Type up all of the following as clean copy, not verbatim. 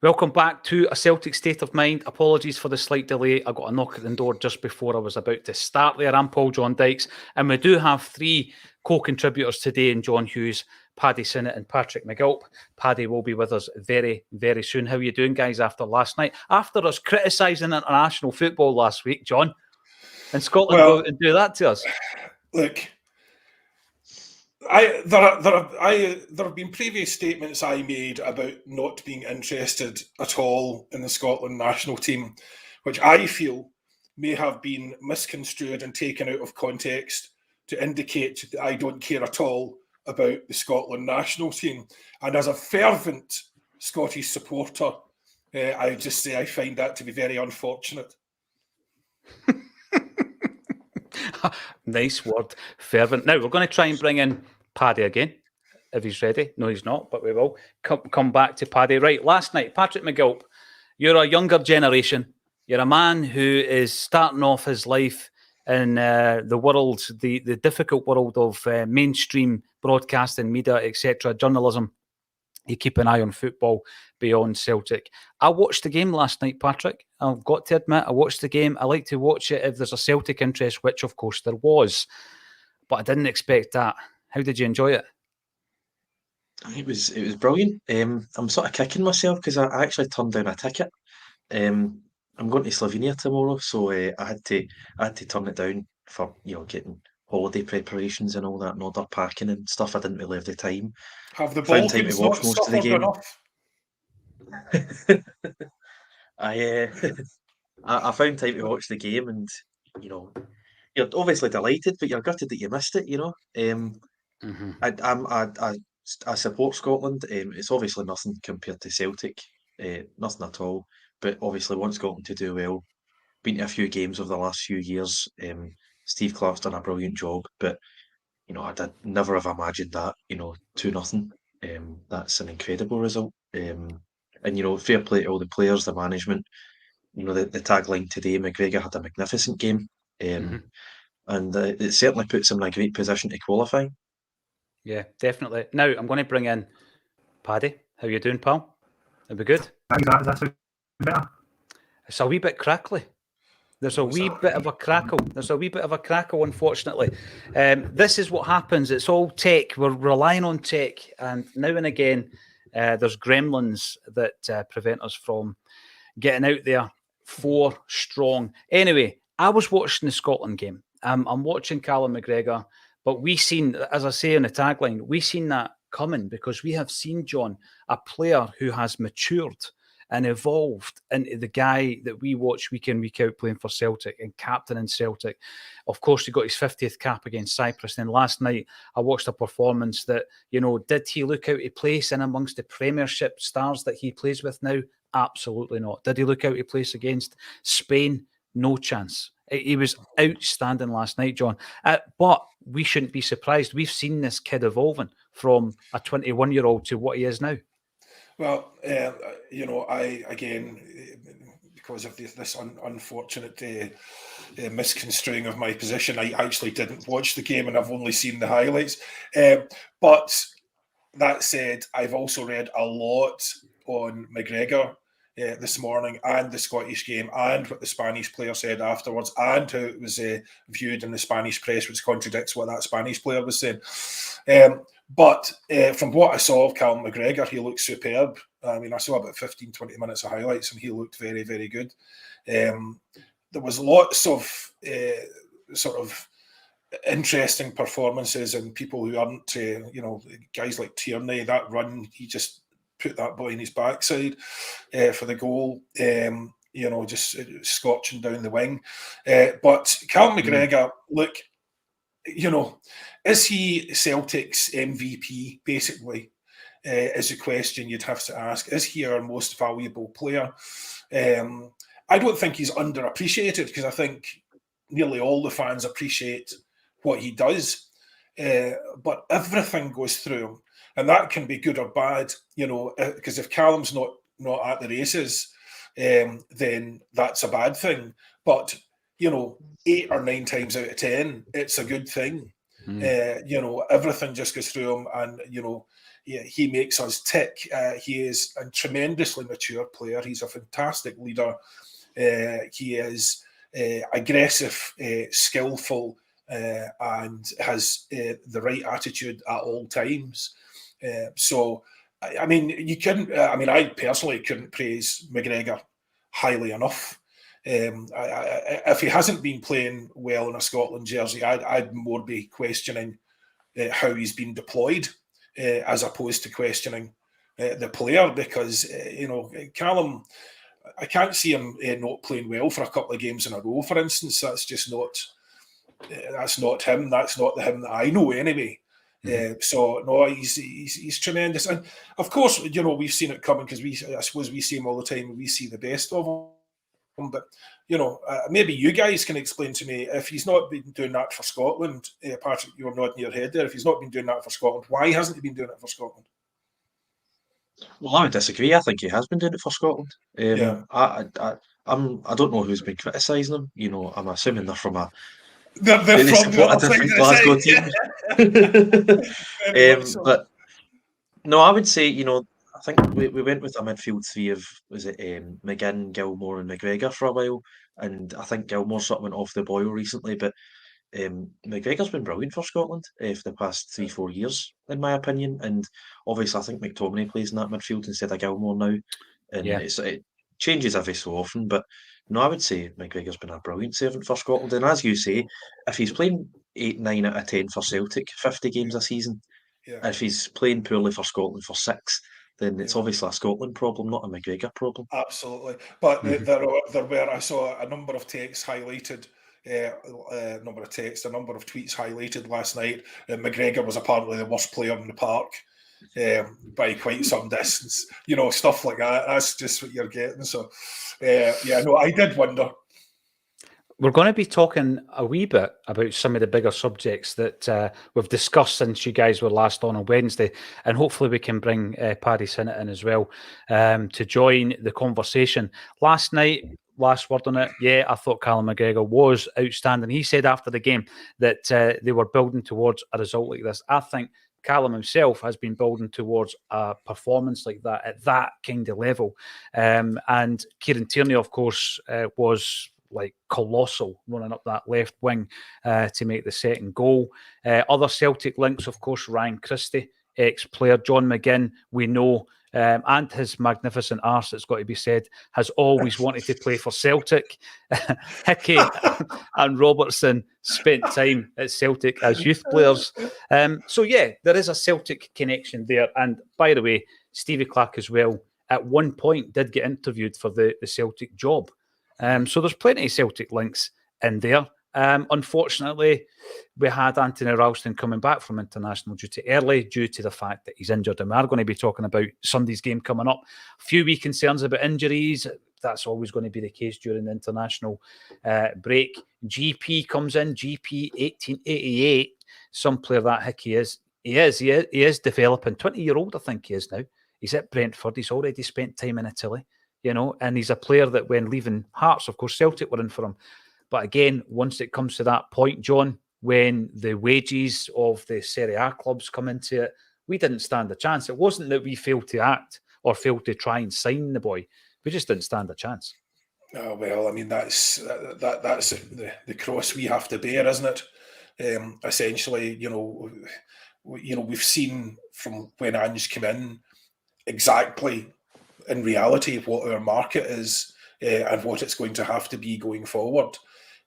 Welcome back to A Celtic State of Mind. Apologies for the slight delay. I got a knock at the door just before I was about to start there. I'm Paul John Dykes, and we do have three co-contributors today in John Hughes, Paddy Sinnott and Patrick McGilp. Paddy will be with us very, very soon. How are you doing, guys, after last night? After us criticising international football last week, John, and Scotland go out and do that to us? Look, there have been previous statements I made about not being interested at all in the Scotland national team, which I feel may have been misconstrued and taken out of context to indicate that I don't care at all about the Scotland national team. And as a fervent Scottish supporter, I would just say I find that to be very unfortunate. Nice word, fervent. Now, we're going to try and bring in Paddy again, if he's ready. No, he's not, but we will come back to Paddy. Right, last night, Patrick McGilp, you're a younger generation. You're a man who is starting off his life in the world, the difficult world of mainstream broadcasting, media, etc., journalism. You keep an eye on football beyond Celtic. I watched the game last night, Patrick. I've got to admit, I watched the game. I like to watch it if there's a Celtic interest, which of course there was. But I didn't expect that. How did you enjoy it? It was brilliant. I'm sort of kicking myself because I actually turned down a ticket. I'm going to Slovenia tomorrow, so I had to turn it down for getting holiday preparations and all that, and order packing and stuff. I didn't really have the time. Have the Balkans not suffered enough? I found time to watch the game, and you're obviously delighted, but you're gutted that you missed it. I support Scotland. It's obviously nothing compared to Celtic, nothing at all. But obviously, want Scotland to do well. Been to a few games over the last few years. Steve Clarke's done a brilliant job, but I did never have imagined that. 2-0. That's an incredible result. And fair play to all the players, the management. The tagline today, McGregor had a magnificent game, and it certainly puts him in a great position to qualify. Yeah, definitely. Now I'm going to bring in Paddy. How you doing, pal? Are we good? That's better. It's a wee bit crackly. There's a wee bit of a crackle. Unfortunately. This is what happens. It's all tech. We're relying on tech, and now and again, there's gremlins that prevent us from getting out there 4 strong. Anyway, I was watching the Scotland game. I'm watching Callum McGregor, but we seen, as I say in the tagline, we seen that coming because we have seen, John, a player who has matured and evolved into the guy that we watch week in, week out playing for Celtic and captain in Celtic. Of course, he got his 50th cap against Cyprus. And then last night, I watched a performance that, did he look out of place in amongst the Premiership stars that he plays with now? Absolutely not. Did he look out of place against Spain? No chance. He was outstanding last night, John. But we shouldn't be surprised. We've seen this kid evolving from a 21-year-old to what he is now. Well, I again, because of this unfortunate misconstruing of my position, I actually didn't watch the game and I've only seen the highlights. But that said, I've also read a lot on McGregor this morning and the Scottish game and what the Spanish player said afterwards and how it was viewed in the Spanish press, which contradicts what that Spanish player was saying. But from what I saw of Callum McGregor, he looked superb. I mean, I saw about 15, 20 minutes of highlights and he looked very, very good. There was lots of sort of interesting performances and people who aren't, guys like Tierney, that run, he just put that boy in his backside for the goal, just scorching down the wing. But Callum McGregor, look, is he Celtic's MVP, basically, is a question you'd have to ask. Is he our most valuable player? I don't think he's underappreciated because I think nearly all the fans appreciate what he does. But everything goes through him. And that can be good or bad, because if Callum's not at the races, then that's a bad thing. But, 8 or 9 times out of 10, it's a good thing. Everything just goes through him and, he makes us tick. He is a tremendously mature player. He's a fantastic leader. He is aggressive, skillful, and has the right attitude at all times. So, I mean, you couldn't. I mean, I personally couldn't praise McGregor highly enough. If he hasn't been playing well in a Scotland jersey, I'd more be questioning how he's been deployed, as opposed to questioning the player, because Callum, I can't see him not playing well for a couple of games in a row, for instance. That's just not. That's not him. That's not the him that I know anyway. So no, he's tremendous, and of course, we've seen it coming because I suppose we see him all the time. We see the best of him, but maybe you guys can explain to me, if he's not been doing that for Scotland. Patrick, you're nodding your head there. If he's not been doing that for Scotland, why hasn't he been doing it for Scotland? Well, I would disagree. I think he has been doing it for Scotland. I don't know who's been criticising him. I'm assuming they're from They're they from support a different Glasgow team. But no, I would say, I think we went with a midfield three of, was it McGinn, Gilmore and McGregor for a while, and I think Gilmore sort of went off the boil recently, but McGregor's been brilliant for Scotland for the past 3-4 years, in my opinion, and obviously I think McTominay plays in that midfield instead of Gilmore now, and it changes every so often, but no, I would say McGregor's been a brilliant servant for Scotland, and as you say, if he's playing 8, 9 out of 10 for Celtic, 50 games a season, if he's playing poorly for Scotland for 6, then it's obviously a Scotland problem, not a McGregor problem. Absolutely, but there were, I saw a number of texts highlighted. A number of tweets highlighted last night. McGregor was apparently the worst player in the park by quite some distance. Stuff like that. That's just what you're getting. So, I did wonder. We're going to be talking a wee bit about some of the bigger subjects that we've discussed since you guys were last on Wednesday, and hopefully we can bring Paddy Sinnott in as well to join the conversation. Last night, last word on it, I thought Callum McGregor was outstanding. He said after the game that they were building towards a result like this. I think Callum himself has been building towards a performance like that at that kind of level. And Kieran Tierney, of course, was like colossal running up that left wing to make the second goal. Other Celtic links, of course, Ryan Christie, ex-player, John McGinn, we know, and his magnificent arse, it's got to be said, has always wanted to play for Celtic. Hickey and Robertson spent time at Celtic as youth players. So there is a Celtic connection there. And by the way, Stevie Clark as well, at one point did get interviewed for the Celtic job. So there's plenty of Celtic links in there. Unfortunately, we had Anthony Ralston coming back from international duty early due to the fact that he's injured. And we are going to be talking about Sunday's game coming up. A few wee concerns about injuries. That's always going to be the case during the international break. GP comes in, GP 1888. Some player that Hickey is. He is developing. 20-year-old, I think he is now. He's at Brentford. He's already spent time in Italy. And he's a player that when leaving Hearts, of course, Celtic were in for him. But again, once it comes to that point, John, when the wages of the Serie A clubs come into it, we didn't stand a chance. It wasn't that we failed to act or failed to try and sign the boy. We just didn't stand a chance. Oh, well, I mean, that's the cross we have to bear, isn't it? Essentially, we've seen from when Ange came in exactly in reality what our market is and what it's going to have to be going forward.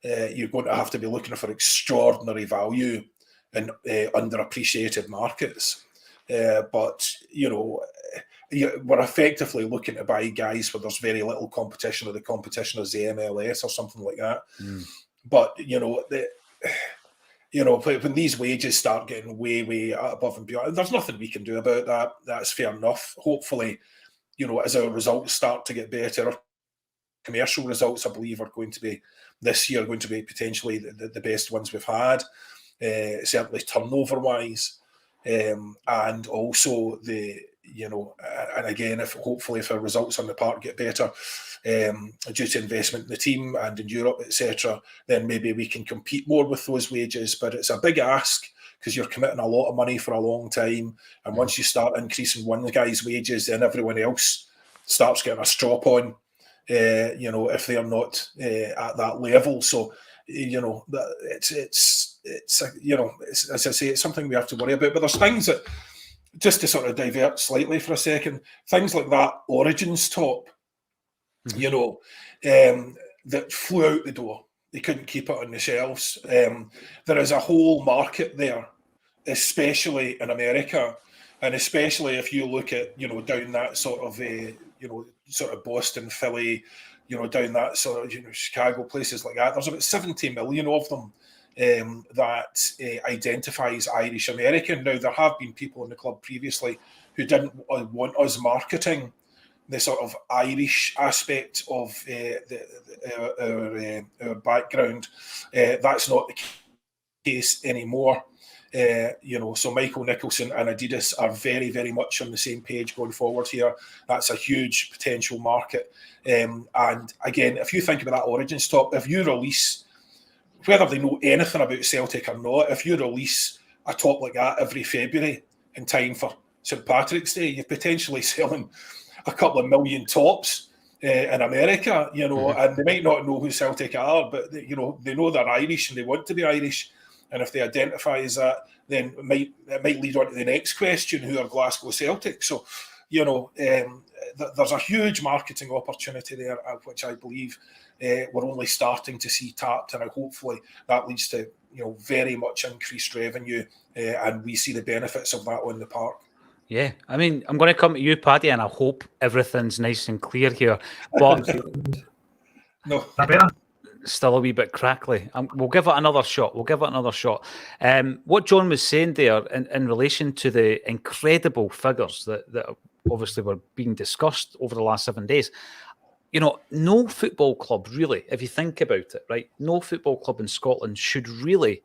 You're going to have to be looking for extraordinary value in underappreciated markets. But we're effectively looking to buy guys where there's very little competition, or the competition is the MLS or something like that. But when these wages start getting way above and beyond, there's nothing we can do about that. That's fair enough. Hopefully, as our results start to get better, commercial results, I believe, are going to be this year going to be potentially the best ones we've had, certainly turnover-wise, and also and again, if our results on the park get better due to investment in the team and in Europe, etc., then maybe we can compete more with those wages. But it's a big ask because you're committing a lot of money for a long time. And once you start increasing one guy's wages, then everyone else starts getting a strop on, if they're not at that level. So, it's as I say, it's something we have to worry about. But there's things that, just to sort of divert slightly for a second, things like that Origins top, that flew out the door. They couldn't keep it on the shelves. There is a whole market there, especially in America, and especially if you look at, down that sort of, sort of Boston, Philly, down that sort of, Chicago, places like that. There's about 70 million of them that identify as Irish American. Now, there have been people in the club previously who didn't want us marketing the sort of Irish aspect of our background. That's not the case anymore. So Michael Nicholson and Adidas are very, very much on the same page going forward here. That's a huge potential market. And again, if you think about that Origins top, if you release, whether they know anything about Celtic or not, if you release a top like that every February in time for St. Patrick's Day, you're potentially selling a couple of million tops in America, and they might not know who Celtic are, but they know they're Irish and they want to be Irish. And if they identify as that, then it might lead on to the next question: who are Glasgow Celtic? So, there's a huge marketing opportunity there, which I believe we're only starting to see tapped, and hopefully that leads to very much increased revenue, and we see the benefits of that on the park. Yeah, I mean, I'm going to come to you, Paddy, and I hope everything's nice and clear here. But no, still a wee bit crackly. We'll give it another shot. What John was saying there in relation to the incredible figures that obviously were being discussed over the last 7 days. No football club really, if you think about it, right? No football club in Scotland should really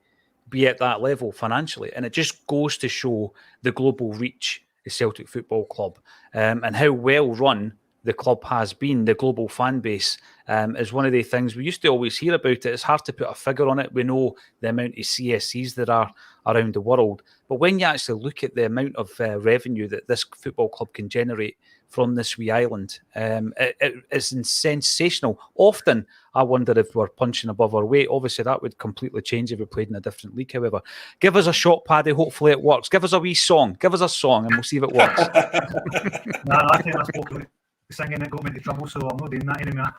be at that level financially. And it just goes to show the global reach the Celtic Football Club, and how well run the club has been. The global fan base is one of the things we used to always hear about it. It's hard to put a figure on it. We know the amount of CSCs there are around the world, but when you actually look at the amount of revenue that this football club can generate from this wee island, it's sensational. Often I wonder if we're punching above our weight. Obviously that would completely change if we played in a different league. However, give us a shot, Paddy. Hopefully it works. Give us a wee song. Give us a song and we'll see if it works. I think I spoke about singing it got me into trouble, so I'm not doing that anymore.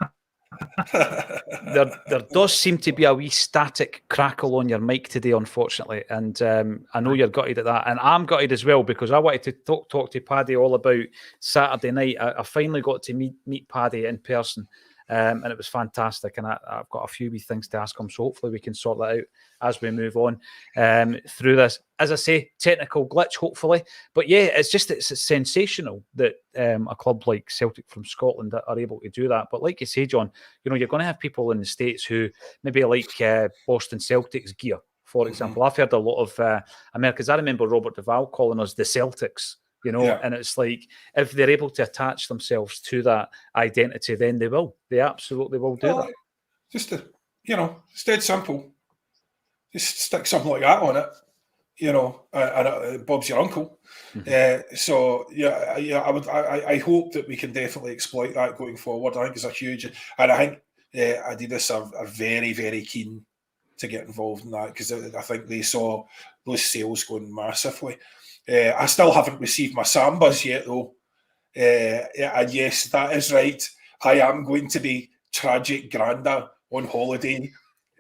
There does seem to be a wee static crackle on your mic today, unfortunately, and I know you're gutted at that, and I'm gutted as well, because I wanted to talk to Paddy all about Saturday night. I finally got to meet Paddy in person, and it was fantastic, and I've got a few wee things to ask him, so hopefully we can sort that out as we move on through this. As I say, technical glitch, hopefully, but yeah, it's sensational that a club like Celtic from Scotland are able to do that. But like you say, John, you're going to have people in the States who maybe like Boston Celtics gear, for example. I've heard a lot of Americans. I remember Robert Duvall calling us the Celtics. And it's like, if they're able to attach themselves to that identity, then they will. They absolutely will do that. Just it's dead simple. Just stick something like that on it, and Bob's your uncle. So I hope that we can definitely exploit that going forward. I think it's a huge, and I think Adidas are very, very keen to get involved in that, because I think they saw those sales going massively. I still haven't received my Sambas yet, though. And yes, that is right. I am going to be tragic Granda on holiday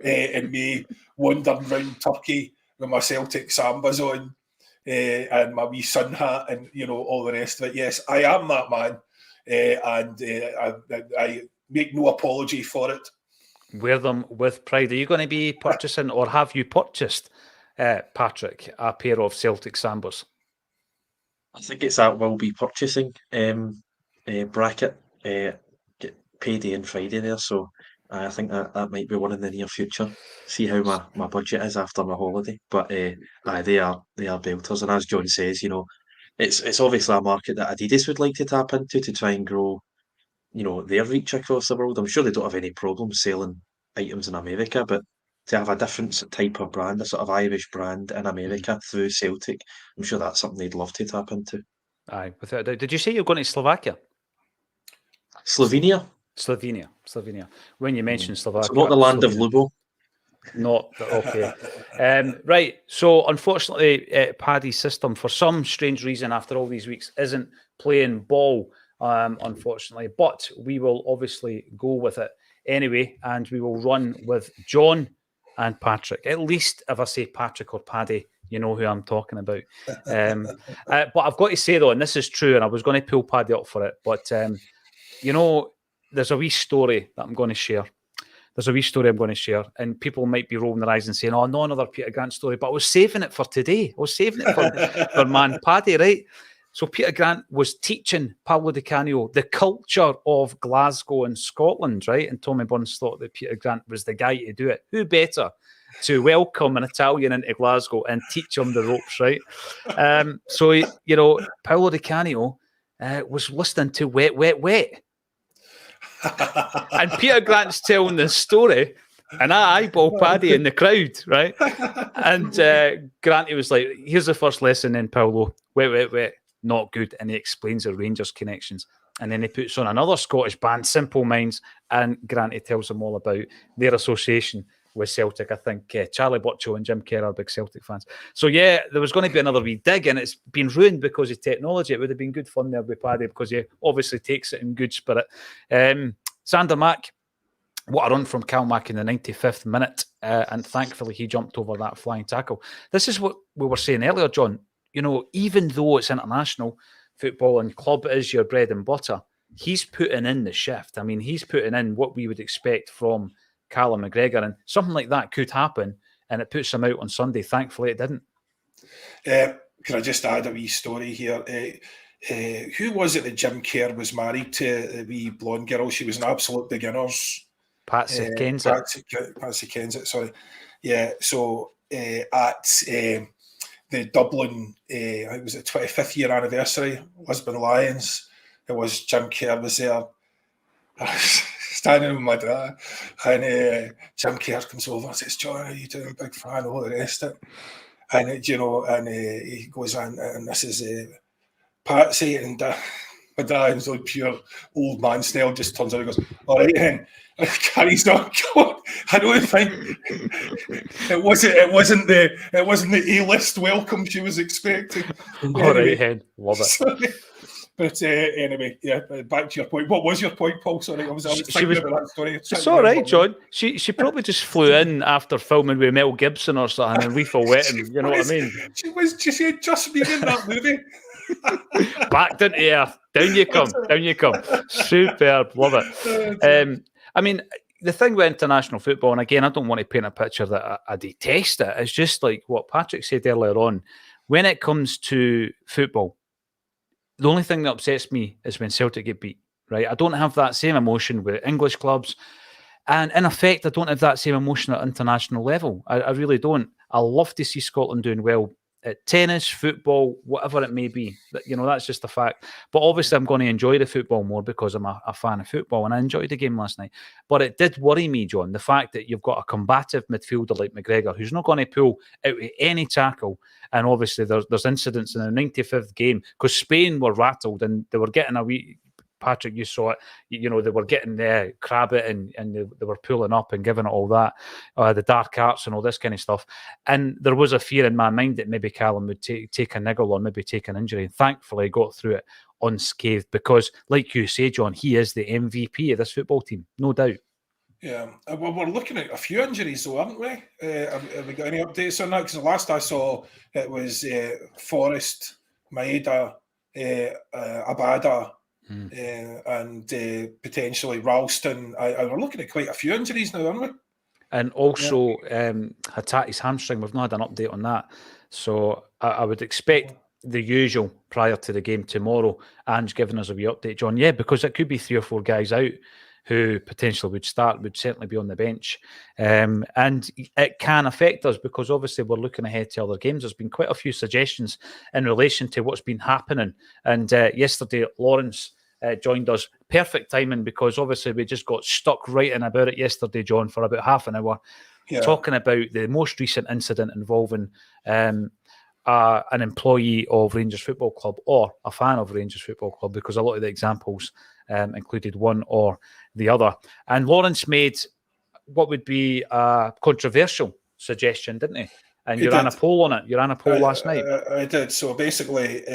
in May, wandering around Turkey with my Celtic Sambas on and my wee sun hat and, all the rest of it. Yes, I am that man. And I make no apology for it. Wear them with pride. Are you going to be purchasing, or have you purchased, Patrick, a pair of Celtic Sambas? I think it's that will be purchasing bracket. Get payday on Friday there, so I think that might be one in the near future. See how my budget is after my holiday. But they are belters, and as John says, it's obviously a market that Adidas would like to tap into to try and grow, their reach across the world. I'm sure they don't have any problems selling items in America, but to have a different type of brand, a sort of Irish brand in America through Celtic. I'm sure that's something they'd love to tap into. Aye, without a doubt. Did you say you're going to Slovakia? Slovenia? Slovenia. When you mentioned Slovakia, So not the land of Slovenia. Lubo. Not okay. Right. So unfortunately, Paddy's system, for some strange reason, after all these weeks, isn't playing ball. Unfortunately, but we will obviously go with it anyway, and we will run with John and Patrick. At least if I say Patrick or Paddy, you know who I'm talking about. But I've got to say though, and this is true, and I was going to pull Paddy up for it, but you know, there's a wee story that I'm going to share. And people might be rolling their eyes and saying, "Oh, no, another Peter Grant story." But I was saving it for today. I was saving it for man Paddy, right? So Peter Grant was teaching Paolo Di Canio the culture of Glasgow and Scotland, right? And Tommy Burns thought that Peter Grant was the guy to do it. Who better to welcome an Italian into Glasgow and teach him the ropes, right? So, you know, Paolo Di Canio was listening to Wet, Wet, Wet. And Peter Grant's telling this story, and I eyeball Paddy in the crowd, right? And Granty was like, "Here's the first lesson in Paolo, Wet, Wet, Wet, not good." And he explains the Rangers connections. And then he puts on another Scottish band, Simple Minds, and Granty tells them all about their association with Celtic. I think Charlie Butchell and Jim Kerr are big Celtic fans. So yeah, there was going to be another wee dig, and it's been ruined because of technology. It would have been good fun there with Paddy because he obviously takes it in good spirit. Sander Mack, what a run from Cal Mack in the 95th minute, and thankfully he jumped over that flying tackle. This is what we were saying earlier, John. You know, even though it's international football and club is your bread and butter, he's putting in the shift. I mean, he's putting in what we would expect from Callum McGregor, and something like that could happen, and it puts him out on Sunday. Thankfully, it didn't. Can I just add a wee story here? Who was it that Jim Kerr was married to? The wee blonde girl. She was an absolute beginners. Patsy Kensett. Patsy Kensett, sorry. Yeah, so at the Dublin, it was the 25th year anniversary, Lisbon Lions, it was Jim Kerr was there. Standing with my dad, and Jim Kerr comes over and says, "John, how you doing? Big fan, all the rest of it." And you know, and he goes on, and this is Patsy, and my dad's like pure old man style, just turns out and goes, "All right, then." Carries on. I don't think it wasn't the A-list welcome she was expecting. All anyway, right, Hen, love it. Sorry. But anyway, yeah. Back to your point. What was your point, Paul? Sorry, I was thinking about that story. It's all right, John. She probably just flew in after filming with Mel Gibson or something and Lethal Weapon. You know what I mean? She had just been in that movie. Back down to earth. Down you come. Superb. Love it. I mean, the thing with international football, and again, I don't want to paint a picture that I detest it. It's just like what Patrick said earlier on. When it comes to football, the only thing that upsets me is when Celtic get beat, right? I don't have that same emotion with English clubs. And in effect, I don't have that same emotion at international level. I really don't. I love to see Scotland doing well at tennis, football, whatever it may be. You know, that's just a fact. But obviously, I'm going to enjoy the football more because I'm a fan of football, and I enjoyed the game last night. But it did worry me, John, the fact that you've got a combative midfielder like McGregor who's not going to pull out any tackle. And obviously, there's incidents in the 95th game because Spain were rattled and they were getting a wee... Patrick, you saw it. You know, they were getting there, Crabbit, and they were pulling up and giving it all that, the dark arts and all this kind of stuff. And there was a fear in my mind that maybe Callum would take a niggle or maybe take an injury. And thankfully, he got through it unscathed because, like you say, John, he is the MVP of this football team, no doubt. Yeah, well, we're looking at a few injuries, though, haven't we? Have we got any updates on that? Because the last I saw, it was Forrest, Maeda, Abada, and potentially Ralston. We're looking at quite a few injuries now, aren't we? And also Hatati's hamstring. We've not had an update on that. So I would expect the usual prior to the game tomorrow. Ange giving us a wee update, John. Yeah, because it could be 3 or 4 guys out who potentially would start, would certainly be on the bench. And it can affect us because obviously we're looking ahead to other games. There's been quite a few suggestions in relation to what's been happening. And yesterday, Lawrence joined us. Perfect timing because obviously we just got stuck writing about it yesterday, John, for about half an hour. talking about the most recent incident involving an employee of Rangers Football Club or a fan of Rangers Football Club, because a lot of the examples included one or the other. And Lawrence made what would be a controversial suggestion, didn't he? And you ran a poll on it. You ran a poll last night. I did. So basically,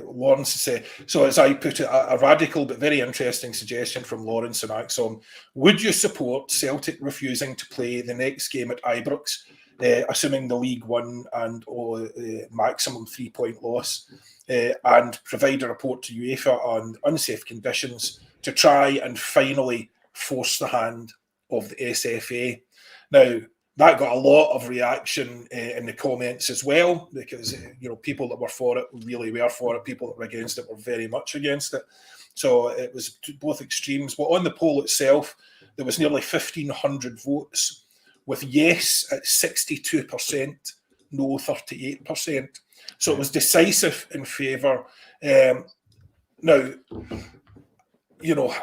Lawrence said, so as I put it, a radical but very interesting suggestion from Lawrence and Acsom. Would you support Celtic refusing to play the next game at Ibrox, assuming the League One and maximum 3-point loss, and provide a report to UEFA on unsafe conditions to try and finally force the hand of the SFA? Now, that got a lot of reaction in the comments as well, because people that were for it really were for it. People that were against it were very much against it. So it was both extremes. But on the poll itself, there was nearly 1,500 votes, with yes at 62%, no 38%. So it was decisive in favour. Now,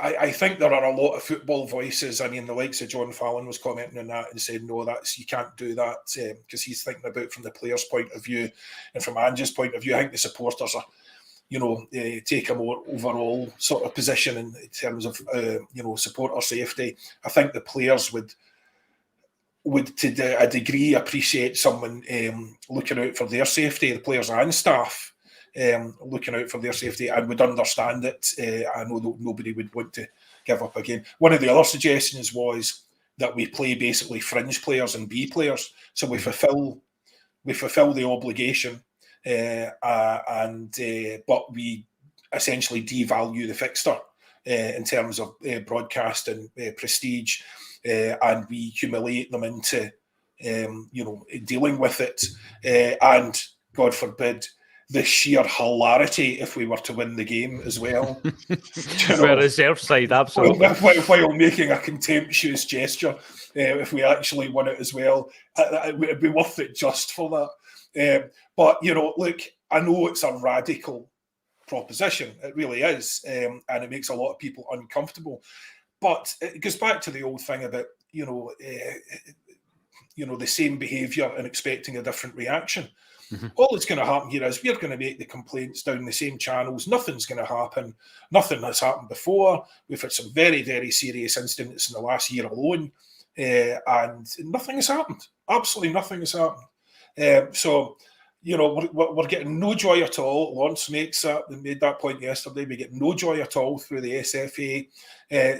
I think there are a lot of football voices. I mean, the likes of John Fallon was commenting on that and saying, no, you can't do that, because he's thinking about from the player's point of view. And from Ange's point of view, I think the supporters are, take a more overall sort of position in terms of, supporter safety. I think the players would to a degree appreciate someone looking out for their safety, the players and staff. Looking out for their safety, and would understand it. I know that nobody would want to give up again. One of the other suggestions was that we play basically fringe players and B players, so we fulfil the obligation, but we essentially devalue the fixture in terms of broadcast and prestige, and we humiliate them into dealing with it, and God forbid, the sheer hilarity if we were to win the game as well. We're a reserve side, absolutely. While making a contemptuous gesture, if we actually won it as well, it would be worth it just for that. But, look, I know it's a radical proposition. It really is. And it makes a lot of people uncomfortable. But it goes back to the old thing about, the same behaviour and expecting a different reaction. Mm-hmm. All that's going to happen here is we're going to make the complaints down the same channels. Nothing's going to happen. Nothing has happened before. We've had some very, very serious incidents in the last year alone, and nothing has happened. Absolutely nothing has happened. So, we're getting no joy at all. Lawrence made that point yesterday. We get no joy at all through the SFA.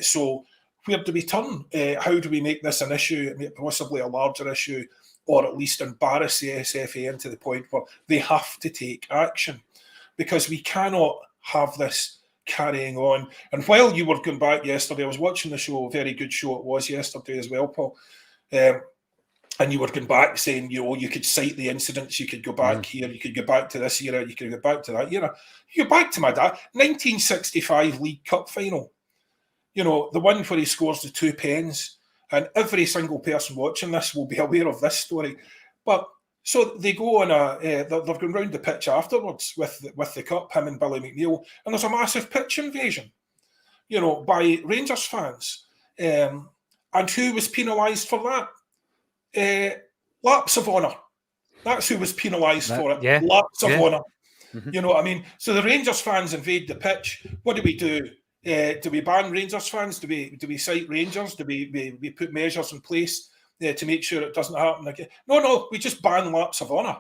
So where do we turn? How do we make this an issue, possibly a larger issue, or at least embarrass the SFA into the point where they have to take action? Because we cannot have this carrying on. And while you were going back yesterday, I was watching the show, a very good show it was yesterday as well, Paul, and you were going back saying, you could cite the incidents, you could go back here, you could go back to this era, you could go back to that era. You go back to my dad, 1965 League Cup final. The one where he scores the 2 pens. And every single person watching this will be aware of this story. But so they go on they've gone round the pitch afterwards with the cup, him and Billy McNeil, and there's a massive pitch invasion, by Rangers fans. And who was penalised for that? Lapse of honour. That's who was penalised for it. Yeah. Lapse of honour. Mm-hmm. You know what I mean? So the Rangers fans invade the pitch. What do we do? Do we ban Rangers fans? Do we cite Rangers? Do we put measures in place to make sure it doesn't happen again? No, we just ban lapse of honour.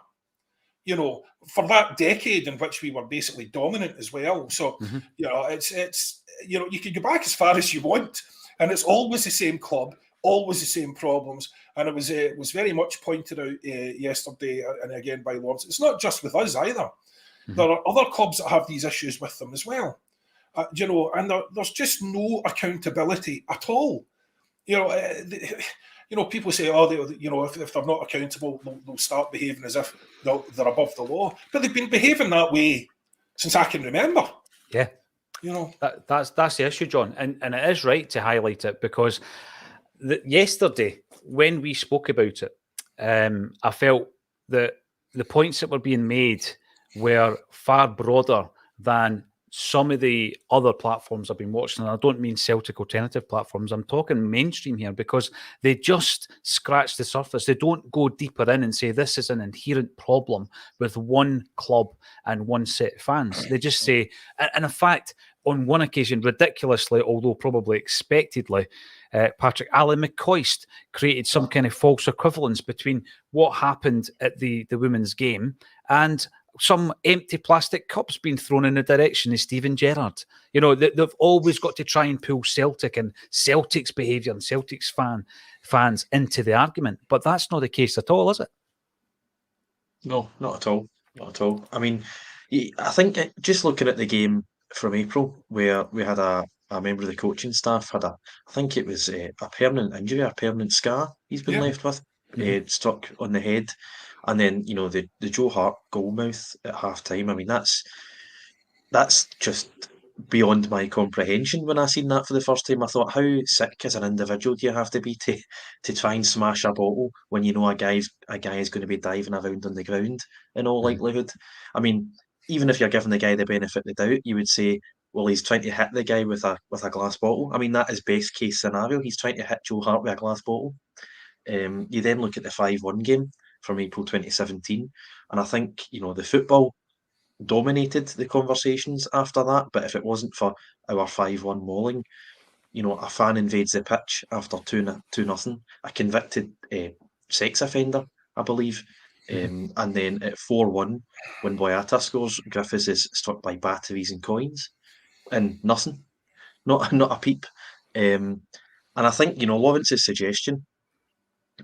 For that decade in which we were basically dominant as well. So it's you can go back as far as you want, and it's always the same club, always the same problems. And it was very much pointed out yesterday and again by Lawrence. It's not just with us either. Mm-hmm. There are other clubs that have these issues with them as well. And there's just no accountability at all. People say, if they're not accountable, they'll start behaving as if they're above the law. But they've been behaving that way since I can remember. Yeah. That's the issue, John. And it is right to highlight it, because yesterday, when we spoke about it, I felt that the points that were being made were far broader than some of the other platforms I've been watching, and I don't mean Celtic alternative platforms, I'm talking mainstream here, because they just scratch the surface. They don't go deeper in and say this is an inherent problem with one club and one set of fans. They just say, and in fact, on one occasion, ridiculously, although probably expectedly, Patrick, Alan McCoist created some kind of false equivalence between what happened at the women's game and some empty plastic cups being thrown in the direction of Steven Gerrard. You know, they've always got to try and pull Celtic and Celtic's behaviour and Celtic's fans into the argument. But that's not the case at all, is it? No, not at all. Not at all. I mean, I think just looking at the game from April, where we had a member of the coaching staff had I think it was a permanent injury, a permanent scar he's been left with, struck on the head. And then, you know, the Joe Hart goalmouth at half time. I mean, that's just beyond my comprehension. When I seen that for the first time, I thought, how sick as an individual do you have to be to try and smash a bottle when you know a guy is going to be diving around on the ground in all likelihood? I mean, even if you're giving the guy the benefit of the doubt, you would say, well, he's trying to hit the guy with a glass bottle. I mean, that is best case scenario. He's trying to hit Joe Hart with a glass bottle. You then look at the 5-1 game from April 2017, and I think, you know, the football dominated the conversations after that. But if it wasn't for our 5-1 mauling, you know, a fan invades the pitch after 2-0, a convicted sex offender, I believe. And then at 4-1, when Boyata scores, Griffiths is struck by batteries and coins, and nothing, not a peep. And I think, you know, Lawrence's suggestion,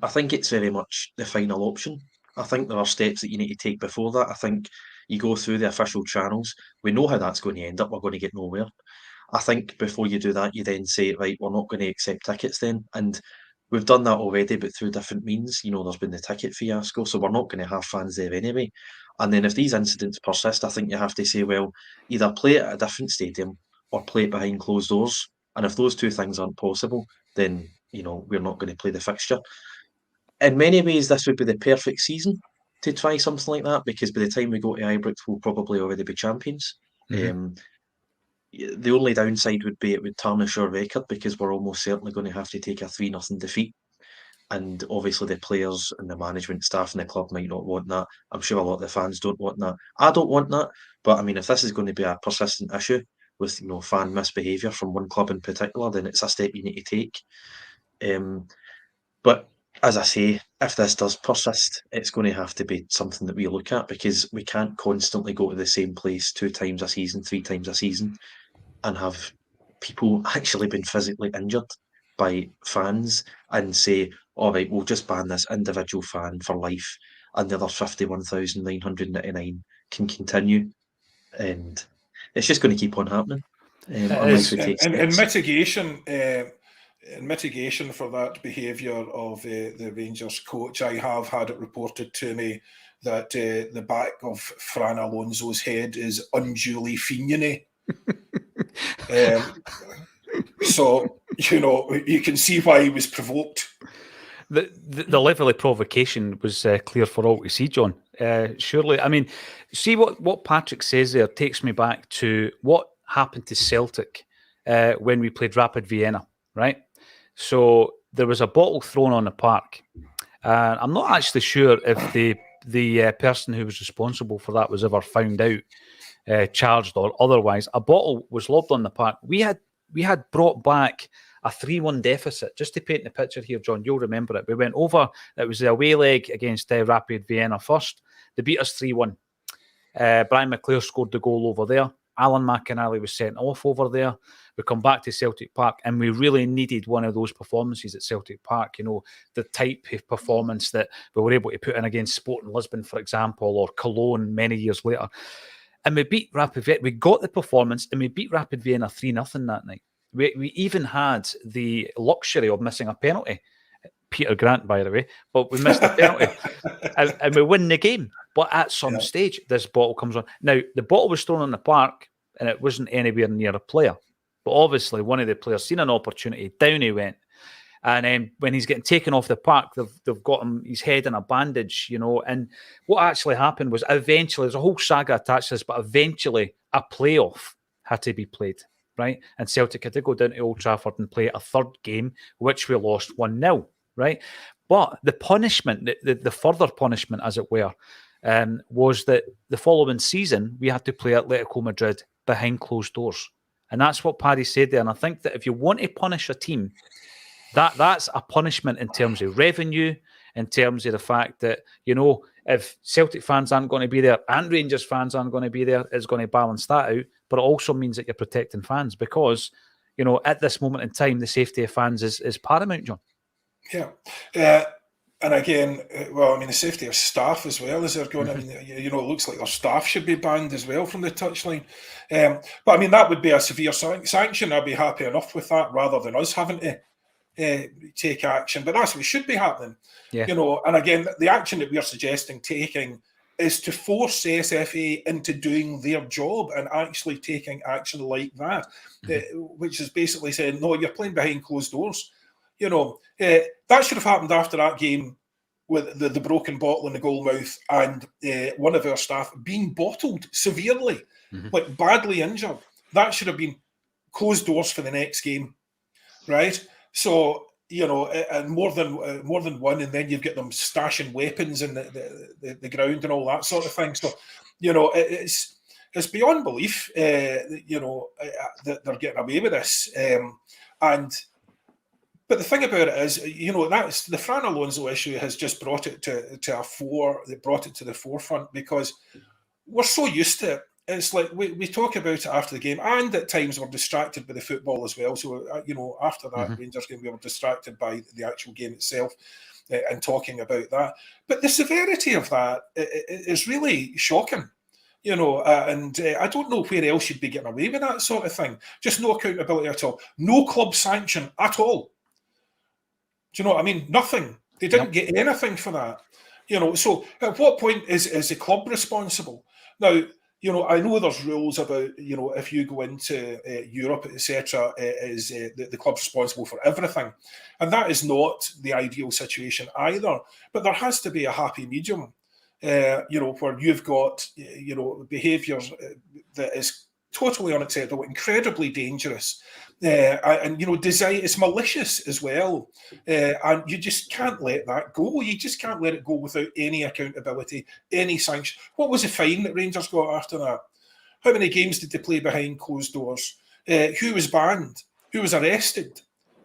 I think it's very much the final option. I think there are steps that you need to take before that. I think you go through the official channels. We know how that's going to end up. We're going to get nowhere. I think before you do that, you then say, right, we're not going to accept tickets then. And we've done that already, but through different means. You know, there's been the ticket fiasco, so we're not going to have fans there anyway. And then if these incidents persist, I think you have to say, well, either play it at a different stadium or play it behind closed doors. And if those two things aren't possible, then, you know, we're not going to play the fixture. In many ways, this would be the perfect season to try something like that, because by the time we go to Ibrox, we'll probably already be champions. The only downside would be it would tarnish our record, because we're almost certainly going to have to take a 3-0 defeat. And obviously the players and the management staff and the club might not want that. I'm sure a lot of the fans don't want that. I don't want that. But I mean, if this is going to be a persistent issue with, you know, fan misbehaviour from one club in particular, then it's a step you need to take. But as I say, if this does persist, it's going to have to be something that we look at, because we can't constantly go to the same place 2 times a season, 3 times a season, and have people actually been physically injured by fans and say, all right, we'll just ban this individual fan for life, and the other 51,999 can continue. And it's just going to keep on happening. Unless we take steps. In mitigation for that behaviour of the Rangers coach, I have had it reported to me that the back of Fran Alonso's head is unduly fiendish. So, you know, you can see why he was provoked. The level of provocation was clear for all to see, John. Surely, I mean, see what Patrick says there takes me back to what happened to Celtic when we played Rapid Vienna, right? So there was a bottle thrown on the park. I'm not actually sure if the person who was responsible for that was ever found out, charged or otherwise. A bottle was lobbed on the park. We had brought back a 3-1 deficit. Just to paint the picture here, John, you'll remember it. We went over. It was the away leg against Rapid Vienna first. They beat us 3-1. Brian McClare scored the goal over there. Alan McInally was sent off over there. We come back to Celtic Park, and we really needed one of those performances at Celtic Park, you know, the type of performance that we were able to put in against Sporting Lisbon, for example, or Cologne many years later. And we beat Rapid Vienna. We got the performance, and we beat Rapid Vienna 3-0 that night. We even had the luxury of missing a penalty. Peter Grant, by the way, but we missed a penalty and we win the game. But at some stage, this bottle comes on. Now, the bottle was thrown on the park, and it wasn't anywhere near a player. But obviously, one of the players seen an opportunity, down he went. And then when he's getting taken off the park, they've got him, his head in a bandage, you know. And what actually happened was eventually, there's a whole saga attached to this, but eventually a playoff had to be played, right? And Celtic had to go down to Old Trafford and play a third game, which we lost 1-0, right? But the punishment, the further punishment, as it were, was that the following season, we had to play Atletico Madrid behind closed doors. And that's what Paddy said there. And I think that if you want to punish a team, that's a punishment in terms of revenue, in terms of the fact that, if Celtic fans aren't going to be there and Rangers fans aren't going to be there, it's going to balance that out. But it also means that you're protecting fans because, at this moment in time, the safety of fans is paramount, John. Yeah. And again, the safety of staff as well, as they're going, it looks like their staff should be banned as well from the touchline. But that would be a severe sanction. I'd be happy enough with that rather than us having to take action, but that's what should be happening. Yeah. And again, the action that we are suggesting taking is to force the SFA into doing their job and actually taking action like that, which is basically saying, no, you're playing behind closed doors. That should have happened after that game with the broken bottle in the goal mouth and one of our staff being bottled severely, like badly injured. That should have been closed doors for the next game, right? So, and more than one, and then you've got them stashing weapons in the ground and all that sort of thing. So, it's beyond belief, that they're getting away with this. But the thing about it is, that's the Fran Alonso issue has just brought it to the forefront because we're so used to it. It's like we talk about it after the game, and at times we're distracted by the football as well. So, after that Rangers game, we were distracted by the actual game itself and talking about that. But the severity of that is really shocking, and I don't know where else you'd be getting away with that sort of thing. Just no accountability at all. No club sanction at all. Do you know what I mean? Nothing. They didn't get anything for that. So at what point is the club responsible? Now, I know there's rules about, if you go into Europe, etc., is the club's responsible for everything. And that is not the ideal situation either. But there has to be a happy medium, where you've got, behaviours that is totally unacceptable, incredibly dangerous, and design is malicious as well, and you just can't let that go. You just can't let it go without any accountability, any sanction. What was the fine that Rangers got after that? How many games did they play behind closed doors? Who was banned? Who was arrested?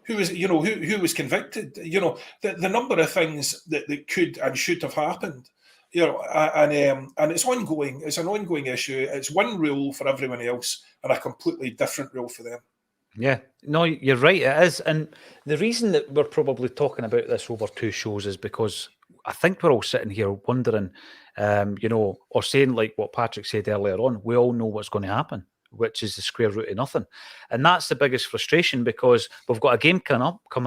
Who was convicted? The number of things that could and should have happened. And it's ongoing. It's an ongoing issue. It's one rule for everyone else and a completely different rule for them. Yeah, no, you're right. It is, and the reason that we're probably talking about this over two shows is because I think we're all sitting here wondering, or saying like what Patrick said earlier on. We all know what's going to happen, which is the square root of nothing, and that's the biggest frustration because we've got a game coming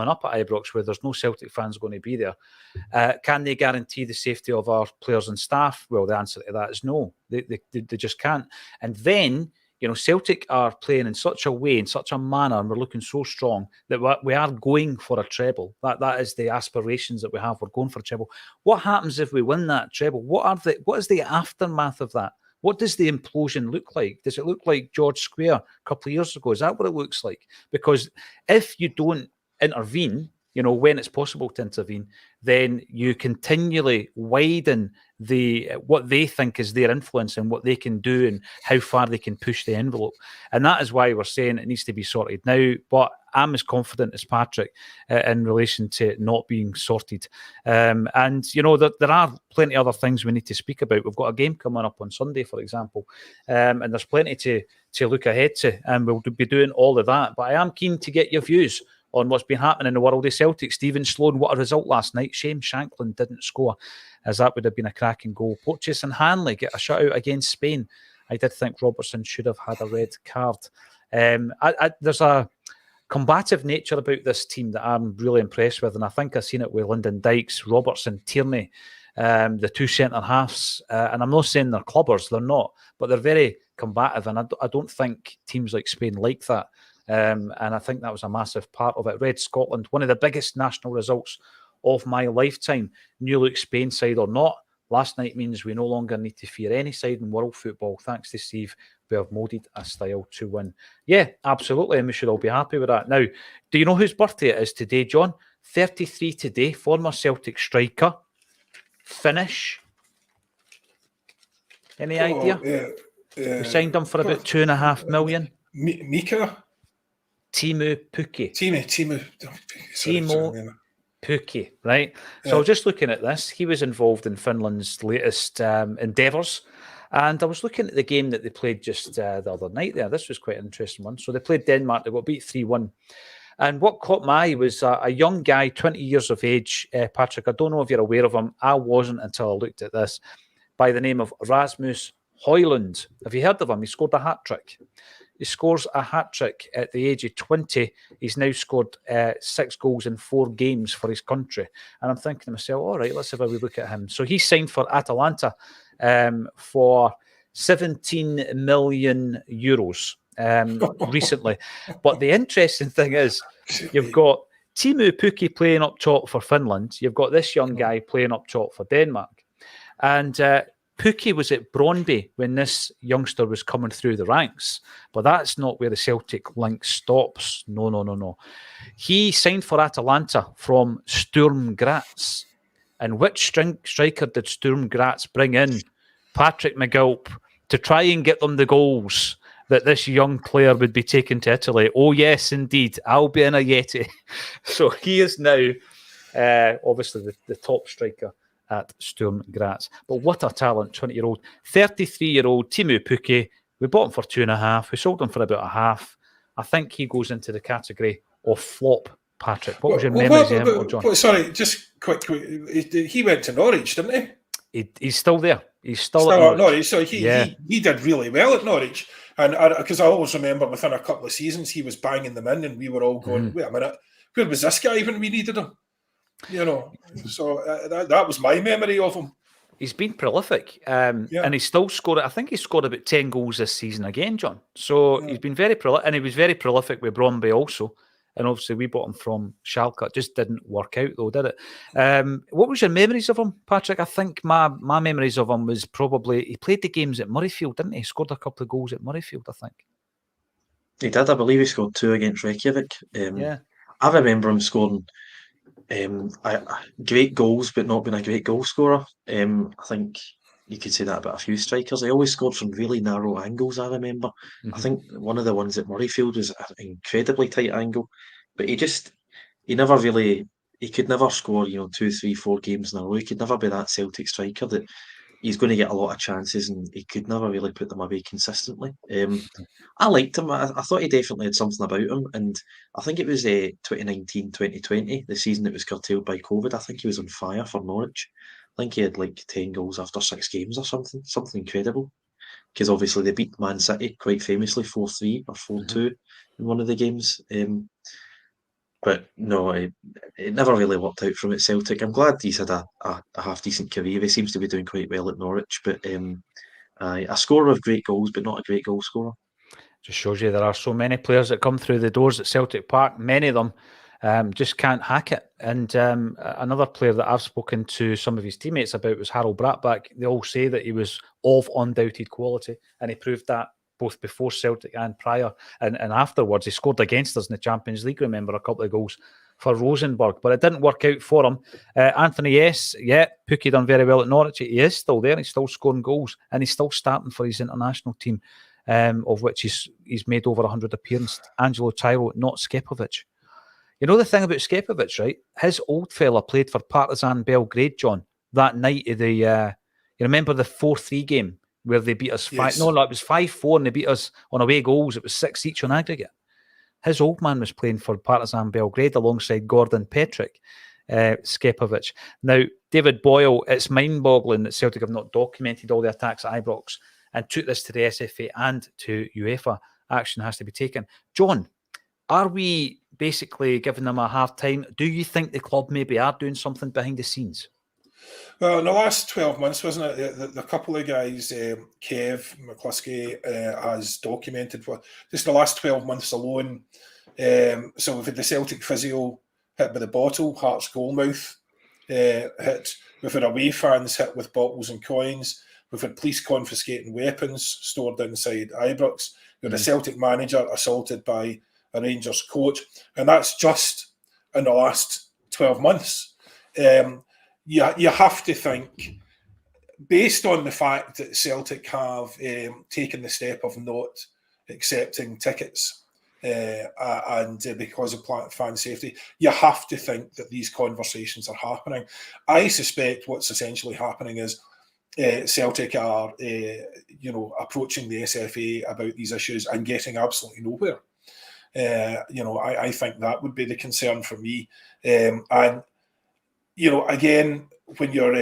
up at Ibrox where there's no Celtic fans going to be there. Can they guarantee the safety of our players and staff? Well, the answer to that is no. They just can't. And then, Celtic are playing in such a way, in such a manner, and we're looking so strong that we are going for a treble. That is the aspirations that we have. We're going for a treble. What happens if we win that treble? What is the aftermath of that? What does the implosion look like? Does it look like George Square a couple of years ago? Is that what it looks like? Because if you don't intervene, when it's possible to intervene, then you continually widen what they think is their influence and what they can do and how far they can push the envelope. And that is why we're saying it needs to be sorted now. But I'm as confident as Patrick in relation to it not being sorted. And, there are plenty of other things we need to speak about. We've got a game coming up on Sunday, for example, and there's plenty to look ahead to, and we'll be doing all of that. But I am keen to get your views on what's been happening in the world of Celtic. Stephen Sloan, what a result last night. Shame Shanklin didn't score, as that would have been a cracking goal. Porteous and Hanley get a shutout against Spain. I did think Robertson should have had a red card. There's a combative nature about this team that I'm really impressed with, and I think I've seen it with Lyndon Dykes, Robertson, Tierney, the two centre-halves. And I'm not saying they're clubbers, they're not, but they're very combative, and I don't think teams like Spain like that. And I think that was a massive part of it. Red Scotland, one of the biggest national results of my lifetime. New look Spain side or not, last night means we no longer need to fear any side in world football, thanks to Steve we have moulded a style to win. Yeah, absolutely, and we should all be happy with that. Now, do you know whose birthday it is today, John? 33 today, former Celtic striker. Finnish. Any idea? We signed him for about 2.5 million. Mika? Teemu Pukki. Timo Pukki, right? So I was just looking at this. He was involved in Finland's latest endeavours. And I was looking at the game that they played just the other night there. This was quite an interesting one. So they played Denmark. They got beat 3-1. And what caught my eye was a young guy, 20 years of age, Patrick. I don't know if you're aware of him. I wasn't until I looked at this, by the name of Rasmus Højlund. Have you heard of him? He scored a hat-trick. He scores a hat-trick at the age of 20. He's now scored 6 goals in 4 games for his country. And I'm thinking to myself, all right, let's have a wee look at him. So he signed for Atalanta for 17 million euros recently. But the interesting thing is, you've got Teemu Pukki playing up top for Finland. You've got this young guy playing up top for Denmark. And Pukki was at Brøndby when this youngster was coming through the ranks. But that's not where the Celtic link stops. No. He signed for Atalanta from Sturm Graz. And which striker did Sturm Graz bring in? Patrick McGilp, to try and get them the goals that this young player would be taken to Italy. Oh, yes, indeed. I'll be in a Yeti. So he is now obviously the top striker at Sturm Graz. But what a talent, 20-year-old. 33-year-old Teemu Pukki. We bought him for 2.5. We sold him for about 1/2. I think he goes into the category of flop, Patrick. What was your memories of him, John? Sorry, just quick. He went to Norwich, didn't he? He's still there. He's still at Norwich. So he did really well at Norwich. And because I always remember within a couple of seasons, he was banging them in and we were all going, wait a minute, where was this guy when we needed him? You know, so that was my memory of him. He's been prolific, and he's still scored. I think he scored about 10 goals this season again, John. So he's been very prolific, and he was very prolific with Brøndby also. And obviously, we bought him from Schalke. It just didn't work out, though, did it? What was your memories of him, Patrick? I think my memories of him was probably he played the games at Murrayfield, didn't he? He scored a couple of goals at Murrayfield, I think. He did. I believe he scored 2 against Reykjavik. I remember him scoring great goals, but not being a great goal scorer. I think you could say that about a few strikers. He always scored from really narrow angles, I remember. I think one of the ones at Murrayfield was an incredibly tight angle, but he could never score, 2, 3, 4 games in a row. He could never be that Celtic striker that he's going to get a lot of chances and he could never really put them away consistently. I liked him. I thought he definitely had something about him, and I think it was 2019-2020, the season that was curtailed by COVID. I think he was on fire for Norwich. I think he had like 10 goals after 6 games or something incredible. Because obviously they beat Man City quite famously 4-3 or 4-2 in one of the games. But no, it never really worked out from at Celtic. I'm glad he's had a half-decent career. He seems to be doing quite well at Norwich. But a scorer of great goals, but not a great goal scorer. Just shows you there are so many players that come through the doors at Celtic Park. Many of them just can't hack it. And another player that I've spoken to some of his teammates about was Harold Bratback. They all say that he was of undoubted quality, and he proved that both before Celtic and prior. And afterwards, he scored against us in the Champions League, remember, a couple of goals for Rosenborg. But it didn't work out for him. Anthony, Pukki done very well at Norwich. He is still there. He's still scoring goals, and he's still starting for his international team, of which he's made over 100 appearances. Angelo Tyro, not Skepovic. You know the thing about Skepovic, right? His old fella played for Partizan Belgrade, John, that night of the... you remember the 4-3 game where they beat us? Yes. No, it was 5-4 and they beat us on away goals. It was 6 each on aggregate. His old man was playing for Partizan Belgrade alongside Gordon Petric, Skepovic. Now, David Boyle, it's mind-boggling that Celtic have not documented all the attacks at Ibrox and took this to the SFA and to UEFA. Action has to be taken. John, are we basically giving them a hard time? Do you think the club maybe are doing something behind the scenes? Well, in the last 12 months, wasn't it, the couple of guys, Kev McCluskey, has documented for just the last 12 months alone. So we've had the Celtic physio hit by the bottle, Hearts goalmouth hit. We've had away fans hit with bottles and coins. We've had police confiscating weapons stored inside Ibrox. We had a Celtic manager assaulted by a Rangers coach, and that's just in the last 12 months. You have to think, based on the fact that Celtic have taken the step of not accepting tickets and because of fan safety, you have to think that these conversations are happening. I suspect what's essentially happening is Celtic are, approaching the SFA about these issues and getting absolutely nowhere. I think that would be the concern for me. And again, when you're,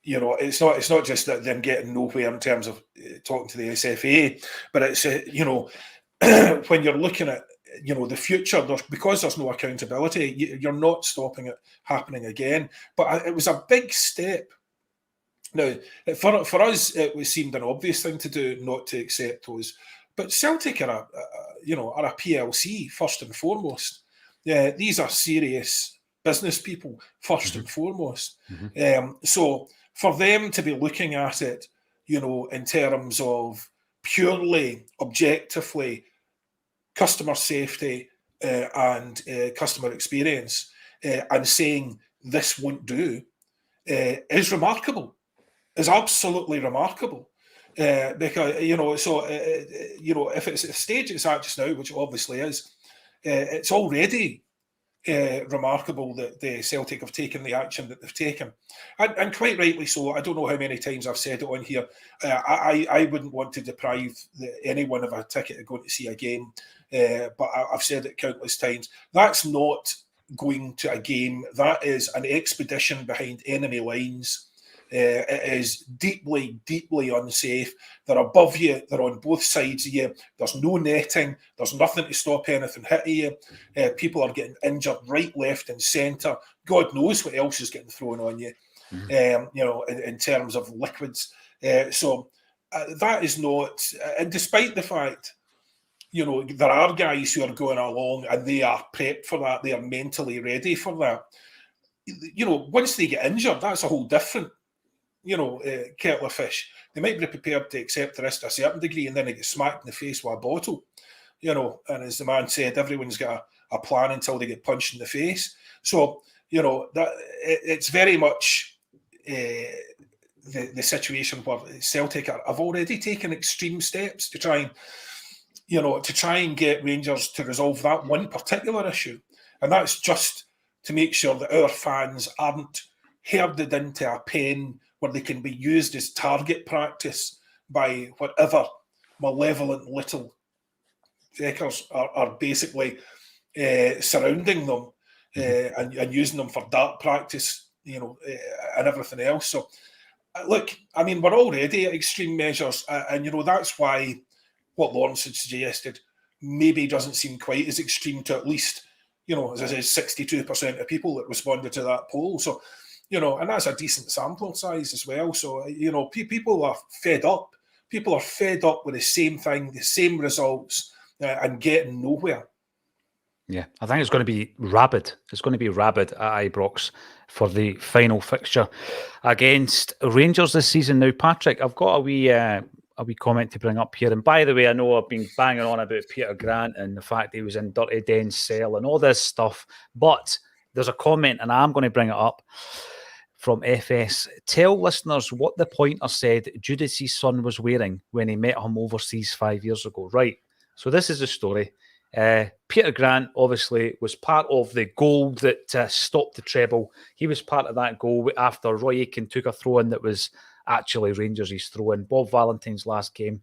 it's not just that them getting nowhere in terms of talking to the SFA, but it's when you're looking at the future, because there's no accountability, you're not stopping it happening again. But it was a big step. Now, for us, it seemed an obvious thing to do, not to accept those. But Celtic are a PLC first and foremost. These are serious business people first and foremost. So for them to be looking at it, in terms of purely, objectively, customer safety and customer experience, and saying this won't do, is remarkable. Is absolutely remarkable. Because if it's the stage it's at just now, which it obviously is, it's already remarkable that the Celtic have taken the action that they've taken, and quite rightly so. I don't know how many times I've said it on here. I wouldn't want to deprive anyone of a ticket to go to see a game, but I've said it countless times. That's not going to a game. That is an expedition behind enemy lines. It is deeply, deeply unsafe. They're above you. They're on both sides of you. There's no netting. There's nothing to stop anything hitting you. People are getting injured right, left and centre. God knows what else is getting thrown on you, in terms of liquids. So that is not... And despite the fact, there are guys who are going along and they are prepped for that. They are mentally ready for that. Once they get injured, that's a whole different kettle of fish. They might be prepared to accept the risk to a certain degree, and then they get smacked in the face with a bottle. And as the man said, everyone's got a plan until they get punched in the face. So that it's very much the situation where Celtic have already taken extreme steps to try and get Rangers to resolve that one particular issue, and that's just to make sure that our fans aren't herded into a pen where they can be used as target practice by whatever malevolent little feckers are basically surrounding them and using them for dart practice, and everything else. So, look, I mean, we're already at extreme measures, and that's why what Lawrence had suggested maybe doesn't seem quite as extreme to at least, as I said, 62% of people that responded to that poll. So, and that's a decent sample size as well. So, people are fed up. People are fed up with the same thing, the same results, and getting nowhere. Yeah, I think it's going to be rabid. It's going to be rabid at Ibrox for the final fixture against Rangers this season. Now, Patrick, I've got a wee comment to bring up here. And by the way, I know I've been banging on about Peter Grant and the fact he was in Dirty Den's cell and all this stuff, but there's a comment, and I'm going to bring it up, from FS. Tell listeners what the pointer said Judas's son was wearing when he met him overseas 5 years ago. Right. So this is the story. Peter Grant obviously was part of the goal that stopped the treble. He was part of that goal after Roy Aitken took a throw-in that was actually Rangers' throw-in. Bob Valentine's last game.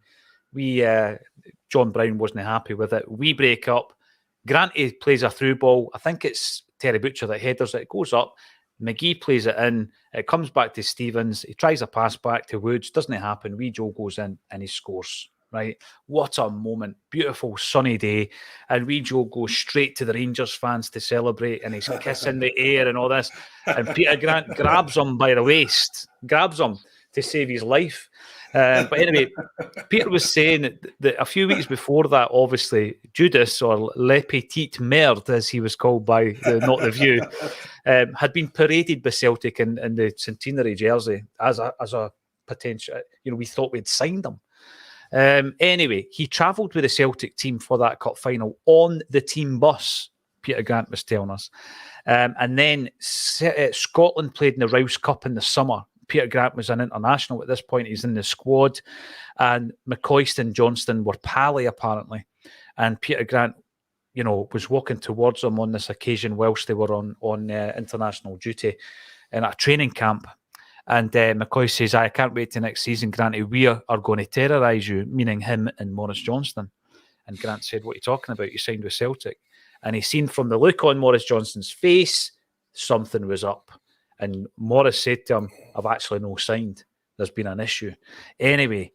John Brown wasn't happy with it. We break up. Grant plays a through ball. I think it's Terry Butcher that headers it. It goes up. McGee plays it in. It comes back to Stevens. He tries a pass back to Woods. Doesn't happen. Wee Joe goes in and he scores. Right? What a moment. Beautiful sunny day. And Wee Joe goes straight to the Rangers fans to celebrate, and he's kissing the air and all this. And Peter Grant grabs him by the waist. Grabs him to save his life. But anyway, Peter was saying that a few weeks before that, obviously, Judas, or Le Petit Merde, as he was called by Not The View, had been paraded by Celtic in the centenary jersey as a potential. We thought we'd signed him. Anyway, he travelled with the Celtic team for that cup final on the team bus, Peter Grant was telling us. And then Scotland played in the Rouse Cup in the summer. Peter Grant was an international at this point. He's in the squad. And McCoist and Johnston were pally, apparently. And Peter Grant, was walking towards them on this occasion whilst they were on international duty in a training camp. And McCoy says, I can't wait till next season, Granty. We are going to terrorise you, meaning him and Maurice Johnston. And Grant said, what are you talking about? You signed with Celtic. And he seen from the look on Maurice Johnston's face, something was up. And Maurice said to him, I've actually no signed. There's been an issue. Anyway,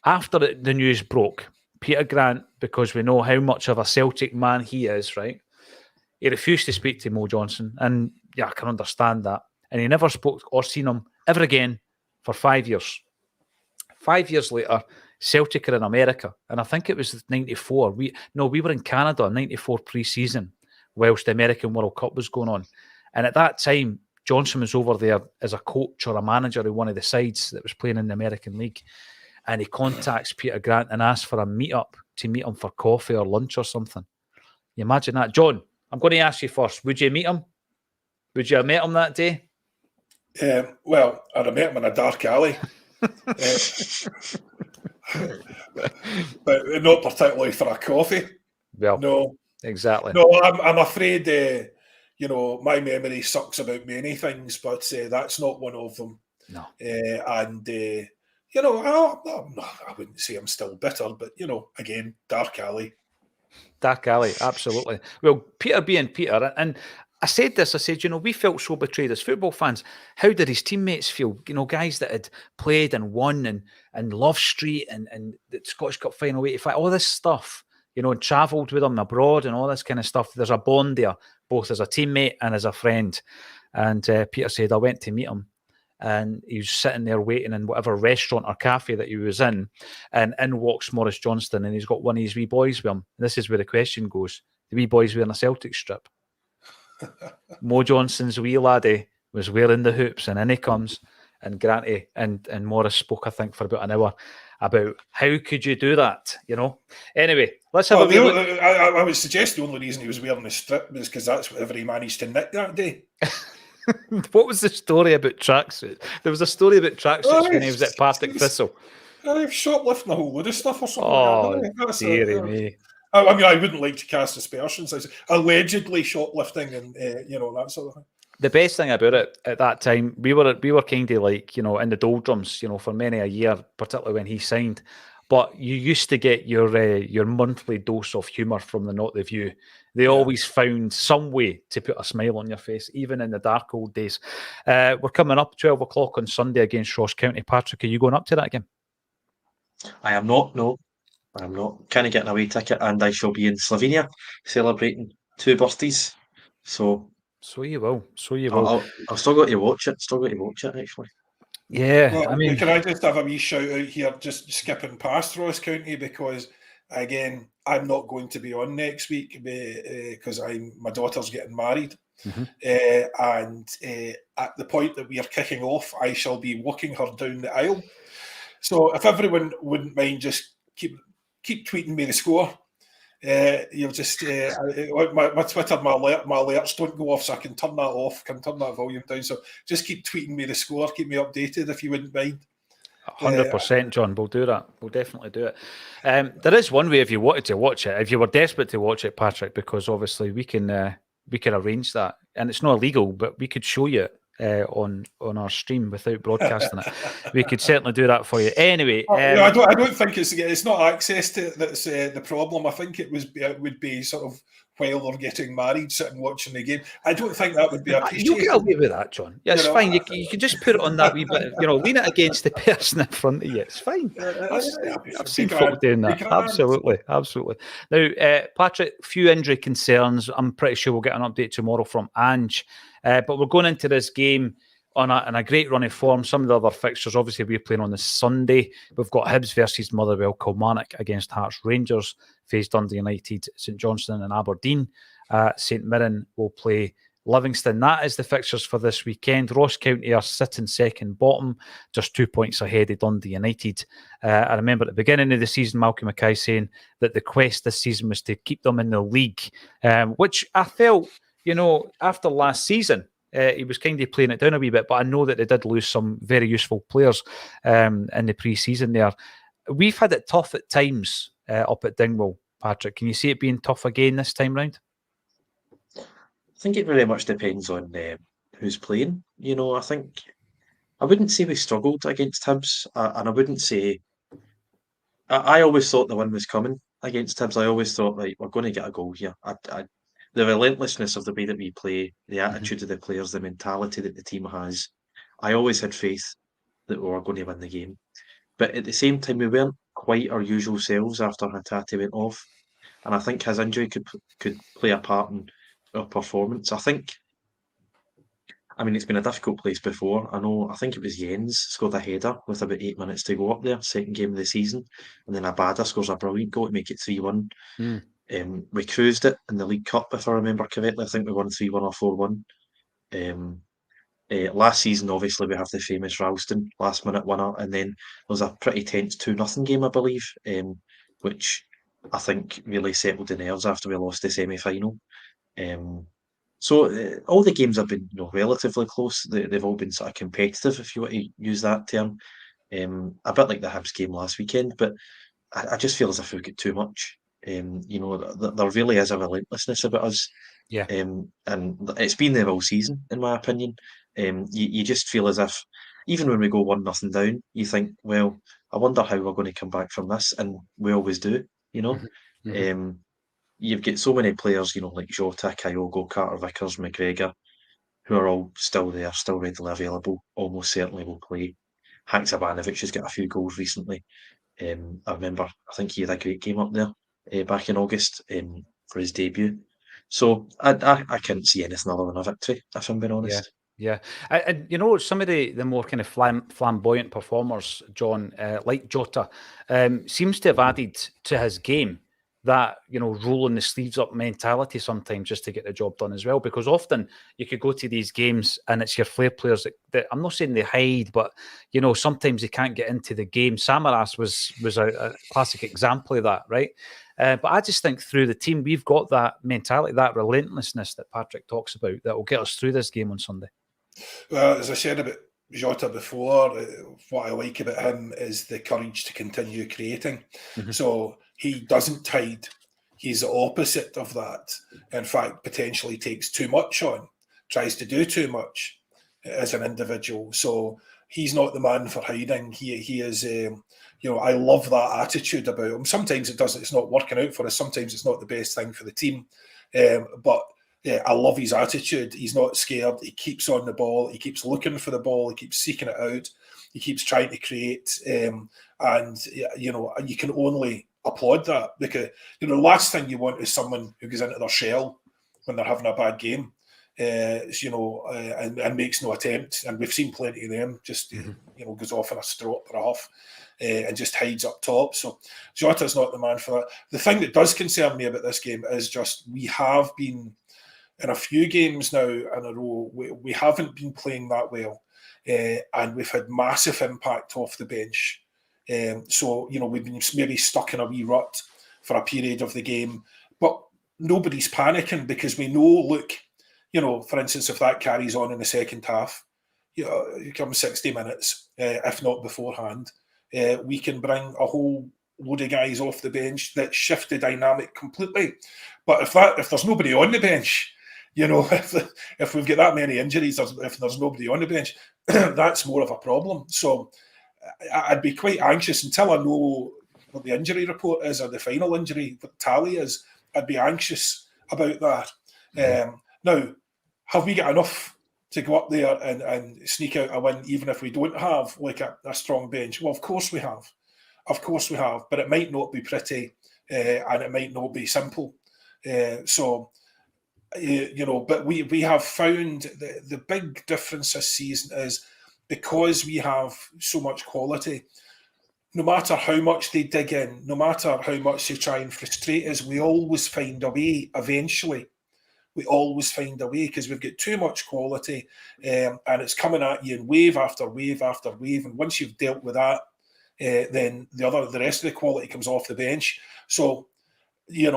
after the news broke, Peter Grant, because we know how much of a Celtic man he is, right? He refused to speak to Mo Johnson. And yeah, I can understand that. And he never spoke or seen him ever again for 5 years. 5 years later, Celtic are in America. And I think it was 94. We were in Canada, 94 pre-season, whilst the American World Cup was going on. And at that time, Johnson was over there as a coach or a manager of one of the sides that was playing in the American League. And he contacts Peter Grant and asks for a meet-up to meet him for coffee or lunch or something. You imagine that? John, I'm going to ask you first. Would you meet him? Would you have met him that day? Well, I'd have met him in a dark alley. But not particularly for a coffee. Well, no. Exactly. No, I'm afraid, my memory sucks about many things, but that's not one of them. No. I wouldn't say I'm still bitter, but, again, dark alley. Dark alley, absolutely. Well, Peter being Peter, and I said, we felt so betrayed as football fans. How did his teammates feel? Guys that had played and won and Love Street and the Scottish Cup final 85, all this stuff, and travelled with him abroad and all this kind of stuff. There's a bond there, both as a teammate and as a friend. And Peter said, I went to meet him. And he was sitting there waiting in whatever restaurant or cafe that he was in. And in walks Maurice Johnston, and he's got one of his wee boys with him. And this is where the question goes. The wee boy's wearing a Celtic strip. Mo Johnston's wee laddie was wearing the hoops, and in he comes. And Granty and Maurice spoke, I think, for about an hour about how could you do that, Anyway, let's have a wee look. I would suggest the only reason he was wearing the strip was because that's whatever he managed to nick that day. What was the story about tracksuits? There was a story about tracksuits when he was at Partick Thistle. Shoplifting a whole load of stuff or something. Dearie me. I wouldn't like to cast aspersions. Allegedly shoplifting and that sort of thing. The best thing about it at that time, we were kind of like, in the doldrums, for many a year, particularly when he signed. But you used to get your monthly dose of humour from the Not The View. They always found some way to put a smile on your face, even in the dark old days. We're coming up 12 o'clock on Sunday against Ross County. Patrick, are you going up to that game? I am not, no. I'm not. Can't get an away ticket, and I shall be in Slovenia celebrating 2 birthdays. So you will. I'll still got to watch it. Actually. Yeah, well, can I just have a wee shout out here, just skipping past Ross County, because again, I'm not going to be on next week because my daughter's getting married, and at the point that we are kicking off, I shall be walking her down the aisle. So if everyone wouldn't mind, just keep tweeting me the score. You'll just my Twitter, my alerts don't go off, so I can turn that off, can turn that volume down. So just keep tweeting me the score, keep me updated if you wouldn't mind. 100%, John. We'll do that. We'll definitely do it. There is one way if you wanted to watch it, if you were desperate to watch it, Patrick, because obviously we can arrange that, and it's not illegal, but we could show you on our stream without broadcasting it. We could certainly do that for you. Anyway, I don't think it's not access to it that's the problem. I think it would be sort of while they're getting married, sitting watching the game. I don't think that would be appreciated. You'll get away with that, John. Yeah, it's fine. You can just put it on that wee bit, lean it against the person in front of you. It's fine. I've seen folk doing that. Absolutely. Now, Patrick, few injury concerns. I'm pretty sure we'll get an update tomorrow from Ange. But we're going into this game on a great run of form. Some of the other fixtures, obviously, we're playing on the Sunday. We've got Hibs versus Motherwell, Kilmarnock against Hearts Rangers, faced Dundee United, St Johnstone and Aberdeen. St Mirren will play Livingston. That is the fixtures for this weekend. Ross County are sitting second bottom, just 2 points ahead of Dundee United. I remember at the beginning of the season, Malcolm Mackay saying that the quest this season was to keep them in the league, which I felt, after last season, he was kind of playing it down a wee bit, but I know that they did lose some very useful players in the pre-season there. We've had it tough at times up at Dingwall, Patrick. Can you see it being tough again this time round? I think it very much depends on who's playing. I think I wouldn't say we struggled against Hibs, and I wouldn't say. I always thought the win was coming against Hibs. I always thought, right, we're going to get a goal here. The relentlessness of the way that we play, the attitude of the players, the mentality that the team has. I always had faith that we were going to win the game. But at the same time, we weren't quite our usual selves after Hatate went off. And I think his injury could play a part in our performance. I mean, it's been a difficult place before. I think it was Jens scored a header with about 8 minutes to go up there, second game of the season. And then Abada scores a brilliant goal to make it 3-1. We cruised it in the League Cup, if I remember correctly. I think we won 3-1 or 4-1. Last season, obviously, we have the famous Ralston last-minute winner. And then there was a pretty tense 2-0 game, I believe, which I think really settled the nerves after we lost the semi-final. So all the games have been relatively close. They've all been sort of competitive, if you want to use that term. A bit like the Hibs game last weekend, but I just feel as if we've got too much. There really is a relentlessness about us. Yeah. And it's been there all season, in my opinion. You just feel as if, even when we go 1-0 down, you think, well, I wonder how we're going to come back from this, and we always do, You've got so many players, like Jota, Kyogo, Carter Vickers, McGregor, who are all still there, still readily available, almost certainly will play. Haksabanovic has got a few goals recently. I remember, I think he had a great game up there back in August for his debut. So I couldn't see anything other than a victory, if I'm being honest. Yeah. And some of the more kind of flamboyant performers, John, like Jota, seems to have added to his game that, rolling the sleeves up mentality sometimes just to get the job done as well. Because often you could go to these games and it's your flair players that I'm not saying they hide, but, sometimes they can't get into the game. Samaras was a classic example of that, right? But I just think through the team, we've got that mentality, that relentlessness that Patrick talks about that will get us through this game on Sunday. Well, as I said about Jota before, what I like about him is the courage to continue creating. So he doesn't hide. He's the opposite of that. In fact, potentially takes too much on, tries to do too much as an individual. So he's not the man for hiding. He is, I love that attitude about him. Sometimes it's not working out for us. Sometimes it's not the best thing for the team. But yeah, I love his attitude. He's not scared. He keeps on the ball. He keeps looking for the ball. He keeps seeking it out. He keeps trying to create. You can only applaud that, because the last thing you want is someone who goes into their shell when they're having a bad game, and makes no attempt. And we've seen plenty of them. Just goes off in a strop or a huff. And just hides up top. So Jota's not the man for that. The thing that does concern me about this game is just we have been in a few games now in a row, we haven't been playing that well, and we've had massive impact off the bench. So we've been maybe stuck in a wee rut for a period of the game, but nobody's panicking because we know, look, for instance, if that carries on in the second half, it comes 60 minutes, if not beforehand, we can bring a whole load of guys off the bench that shift the dynamic completely. But if there's nobody on the bench, if we've got that many injuries, if there's nobody on the bench, that's more of a problem. So I'd be quite anxious until I know what the injury report is or the final injury tally is. I'd be anxious about that. Now, have we got enough to go up there and sneak out a win, even if we don't have like a strong bench? Well, of course we have. Of course we have. But it might not be pretty and it might not be simple. But we have found the big difference this season is because we have so much quality, no matter how much they dig in, no matter how much they try and frustrate us, we always find a way eventually we always find a way because we've got too much quality, and it's coming at you in wave after wave after wave. And once you've dealt with that, then the rest of the quality comes off the bench. So, I'm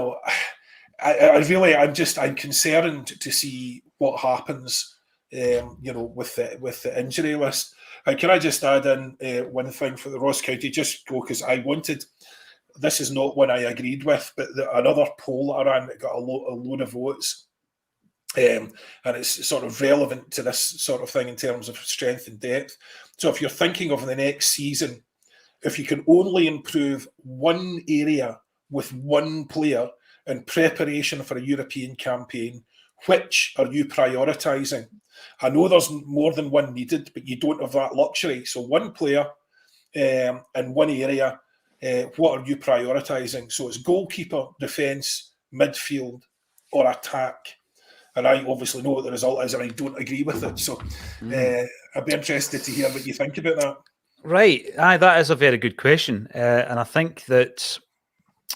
concerned to see what happens, with the injury list. Can I just add in one thing for the Ross County? Just go because I wanted. This is not one I agreed with, but another poll that I ran that got a load of votes, and it's sort of relevant to this sort of thing in terms of strength and depth. So if you're thinking of the next season, if you can only improve one area with one player in preparation for a European campaign, which are you prioritising? I know there's more than one needed, but you don't have that luxury. So one player in one area, what are you prioritising? So it's goalkeeper, defence, midfield, or attack. And I obviously know what the result is, and I don't agree with it. So I'd be interested to hear what you think about that. Right. Aye, that is a very good question. And I think that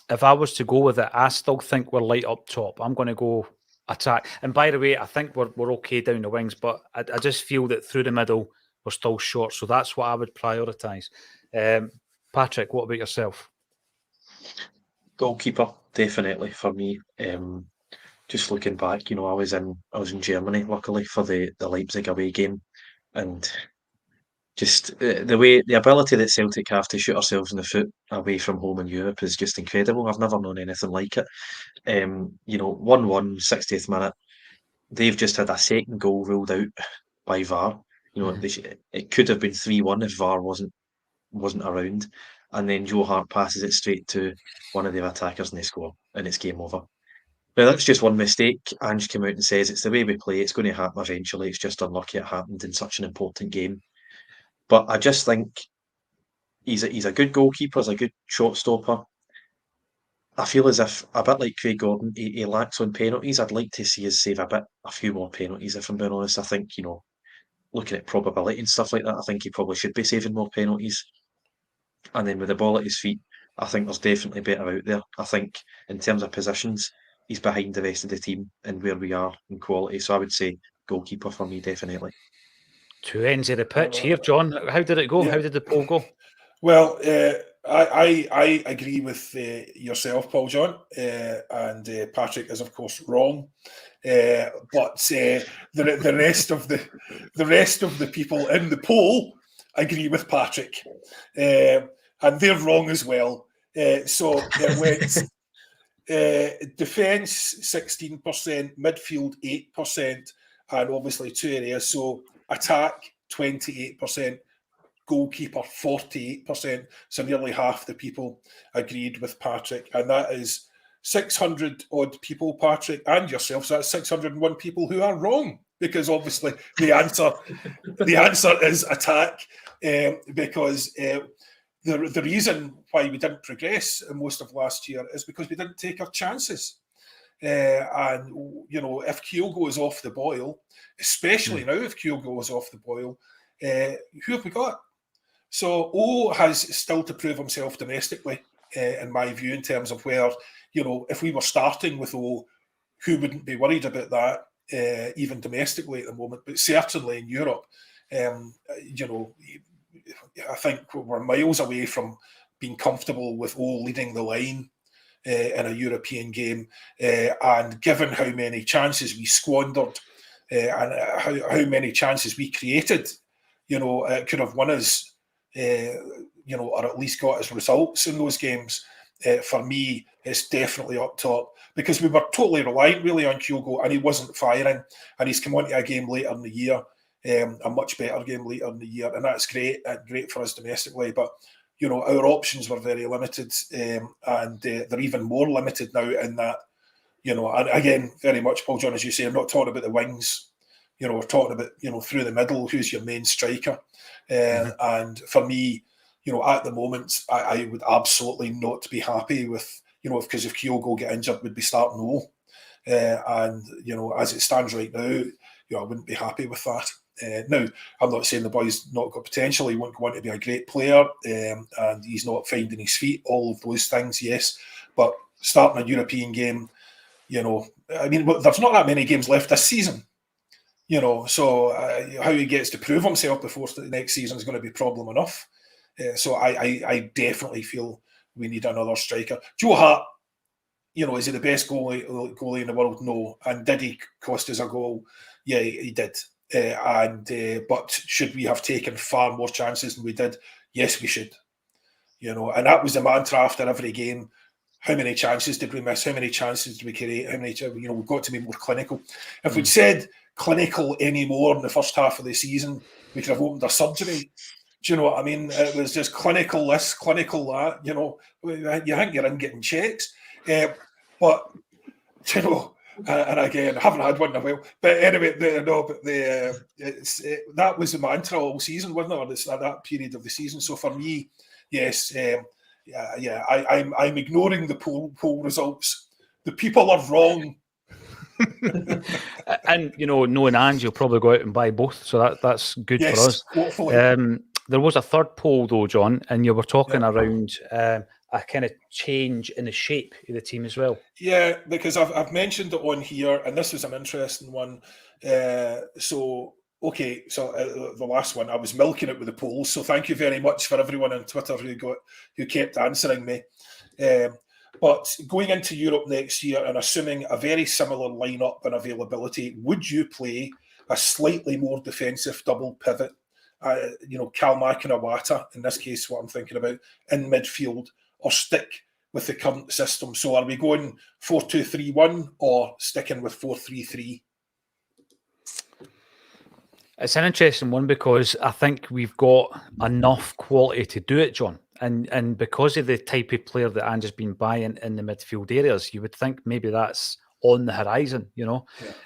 if I was to go with it, I still think we're light up top. I'm going to go attack. And by the way, I think we're okay down the wings, but I just feel that through the middle, we're still short. So that's what I would prioritise. Patrick, what about yourself? Goalkeeper, definitely for me. Just looking back, I was in Germany, luckily, for the Leipzig away game, and just the ability that Celtic have to shoot ourselves in the foot away from home in Europe is just incredible. I've never known anything like it. 1-1, 60th minute. They've just had a second goal ruled out by VAR. It could have been 3-1 if VAR wasn't around, and then Joe Hart passes it straight to one of their attackers and they score, and it's game over. Now that's just one mistake. Ange came out and says it's the way we play. It's going to happen eventually. It's just unlucky it happened in such an important game. But I just think he's a good goalkeeper, he's a good shot stopper. I feel as if, a bit like Craig Gordon, he lacks on penalties. I'd like to see us save a few more penalties, if I'm being honest. I think, looking at probability and stuff like that, I think he probably should be saving more penalties. And then with the ball at his feet, I think there's definitely better out there. I think in terms of positions, he's behind the rest of the team and where we are in quality. So I would say goalkeeper for me, definitely. Two ends of the pitch here, John. How did it go? Yeah. How did the poll go? Well, I agree with yourself, Paul John, and Patrick is of course wrong. But the rest of the people in the poll agree with Patrick, and they're wrong as well. So it went defence 16%, midfield 8%, and obviously two areas. So attack 28%. Goalkeeper 48%, so nearly half the people agreed with Patrick, and that is 600 odd people, Patrick, and yourself. So that's 601 people who are wrong, because obviously the answer is attack, because the reason why we didn't progress in most of last year is because we didn't take our chances. And if Kyogo is off the boil, especially now if Kyogo is off the boil, who have we got? So O has still to prove himself domestically, in my view, in terms of where, if we were starting with O, who wouldn't be worried about that, even domestically at the moment, but certainly in Europe, I think we're miles away from being comfortable with O leading the line in a European game, and given how many chances we squandered and how many chances we created, it could have won us, or at least got us results in those games. For me, it's definitely up top, because we were totally reliant really on Kyogo, and he wasn't firing, and he's come onto a game later in the year, a much better game later in the year, and that's great for us domestically. But our options were very limited, and they're even more limited now in that, and again, very much, Paul John, as you say, I'm not talking about the wings. We're talking about, through the middle, who's your main striker. And for me, at the moment, I would absolutely not be happy with, because if Kyogo get injured, we'd be starting O. And, as it stands right now, I wouldn't be happy with that. Now, I'm not saying the boy's not got potential. He won't go on to be a great player, and he's not finding his feet. All of those things, yes. But starting a European game, I mean, there's not that many games left this season. So how he gets to prove himself before the next season is going to be problem enough. So I definitely feel we need another striker. Joe Hart, is he the best goalie in the world? No. And did he cost us a goal? Yeah, he did. But should we have taken far more chances than we did? Yes, we should. And that was the mantra after every game. How many chances did we miss? How many chances did we create? How many? We've got to be more clinical. If we'd said clinical anymore in the first half of the season, we could have opened a surgery. Do you know what I mean? It was just clinical this, clinical that. You think you're in getting checks, but and again, I haven't had one in a while. But anyway, that was the mantra all season, wasn't it? It's at that period of the season. So for me, yes, I'm ignoring the poll results. The people are wrong. And knowing Ange, you'll probably go out and buy both, so that's good for us. Hopefully. There was a third poll though, John, and you were talking around a kind of change in the shape of the team as well. Yeah, because I've mentioned it on here, and this was an interesting one. So the last one, I was milking it with the polls. So thank you very much for everyone on Twitter who kept answering me. But going into Europe next year and assuming a very similar lineup and availability, would you play a slightly more defensive double pivot? Kalmak and Awata, in this case, what I'm thinking about, in midfield, or stick with the current system? So are we going 4-2-3-1 or sticking with 4-3-3? It's an interesting one because I think we've got enough quality to do it, John. And because of the type of player that Ange has been buying in the midfield areas, you would think maybe that's on the horizon, Yeah.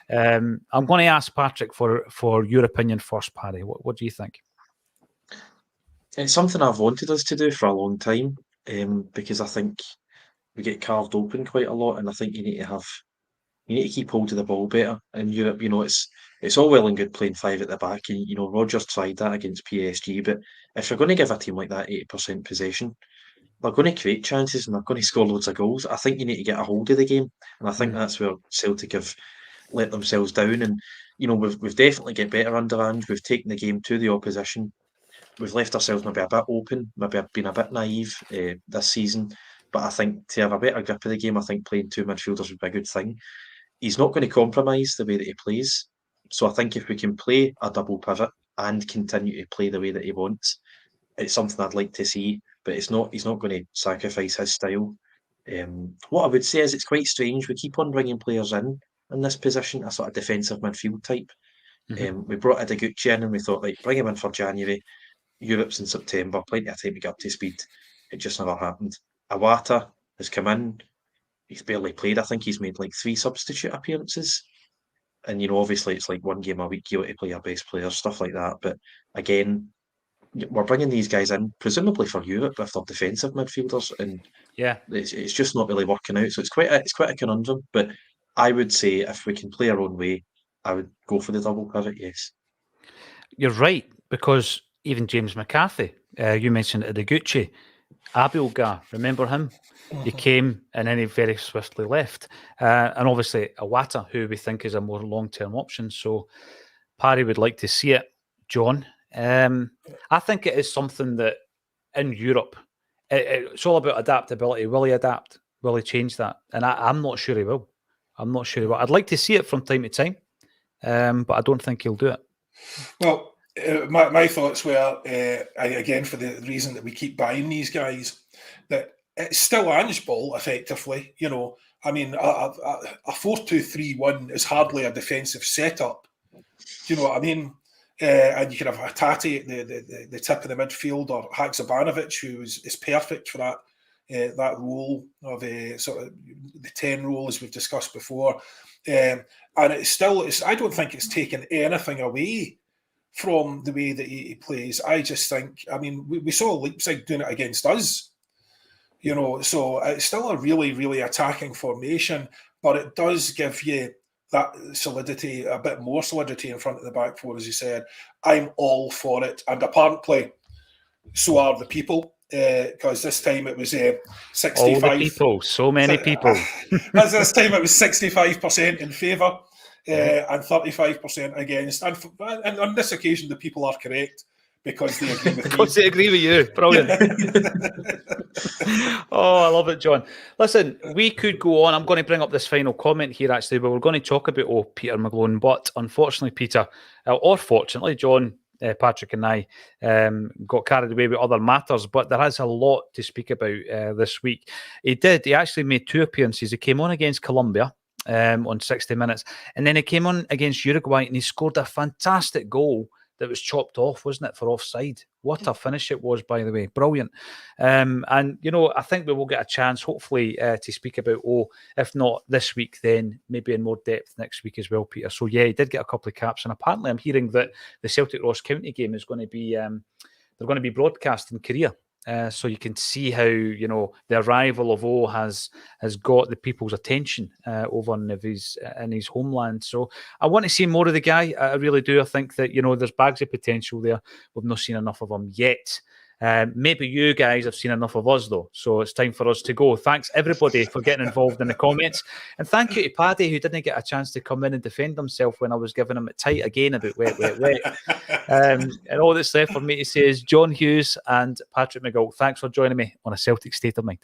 I'm going to ask Patrick for your opinion first, Paddy. What do you think? It's something I've wanted us to do for a long time, because I think we get carved open quite a lot, and I think you need to keep hold of the ball better in Europe. It's all well and good playing five at the back, and Rodgers tried that against PSG. But if you're going to give a team like that 80% possession, they're going to create chances and they're going to score loads of goals. I think you need to get a hold of the game, and I think that's where Celtic have let themselves down. And we've definitely get better under Ange. We've taken the game to the opposition. We've left ourselves maybe a bit open, maybe been a bit naive this season. But I think to have a better grip of the game, I think playing two midfielders would be a good thing. He's not going to compromise the way that he plays. So I think if we can play a double pivot and continue to play the way that he wants, it's something I'd like to see. But he's not going to sacrifice his style. What I would say is it's quite strange. We keep on bringing players in this position, a sort of defensive midfield type. We brought Ideguchi in and we thought, bring him in for January. Europe's in September, plenty of time to get up to speed. It just never happened. Awata has come in. He's barely played. I think he's made 3 substitute appearances. And, obviously it's one game a week you want to play your best players, stuff like that. But again, we're bringing these guys in, presumably for Europe, if they're defensive midfielders. And it's just not really working out. So it's quite a conundrum. But I would say if we can play our own way, I would go for the double pivot, yes. You're right, because even James McCarthy, you mentioned Ideguchi, Abelga, remember him? He came and then he very swiftly left. And obviously Awata, who we think is a more long-term option. So Parry would like to see it. John, I think it is something that in Europe, it's all about adaptability. Will he adapt? Will he change that? And I'm not sure he will. I'd like to see it from time to time, but I don't think he'll do it. Well, my thoughts were, again, for the reason that we keep buying these guys, that it's still Ange ball, effectively. I mean, a 4-2-3-1 is hardly a defensive setup. Do you know what I mean? And you can have Hatate at the tip of the midfield, or Haksabanovic, who is perfect for that role of sort of the 10 role, as we've discussed before. And it's I don't think it's taken anything away from the way that he plays. I just think, I mean, we saw Leipzig doing it against us, so it's still a really, really attacking formation, but it does give you that solidity, a bit more solidity in front of the back four, as you said. I'm all for it. And apparently, so are the people. because this time it was 65. All the people, so many people. This time it was 65% in favour and 35% against. And on this occasion, the people are correct because they agree with because they agree with you. Brilliant. Oh, I love it, John. Listen, we could go on. I'm going to bring up this final comment here, actually, but we're going to talk about Peter McGlone. But unfortunately, Peter, or fortunately, John, Patrick and I got carried away with other matters, but there is a lot to speak about this week. He actually made 2 appearances. He came on against Colombia on 60 minutes, and then he came on against Uruguay and he scored a fantastic goal that was chopped off, wasn't it, for offside? What a finish it was, by the way. Brilliant. And, I think we will get a chance, hopefully, to speak about if not this week, then maybe in more depth next week as well, Peter. So, yeah, he did get a couple of caps. And apparently I'm hearing that the Celtic Ross County game is going to be, they're going to be broadcast in Korea. So you can see how, the arrival of has got the people's attention over in his homeland. So I want to see more of the guy. I really do. I think that, there's bags of potential there. We've not seen enough of him yet. Maybe you guys have seen enough of us, though. So it's time for us to go. Thanks, everybody, for getting involved in the comments. And thank you to Paddy, who didn't get a chance to come in and defend himself when I was giving him it tight again about wet. And all that's left for me to say is John Hughes and Patrick McGill, thanks for joining me on A Celtic State of Mind.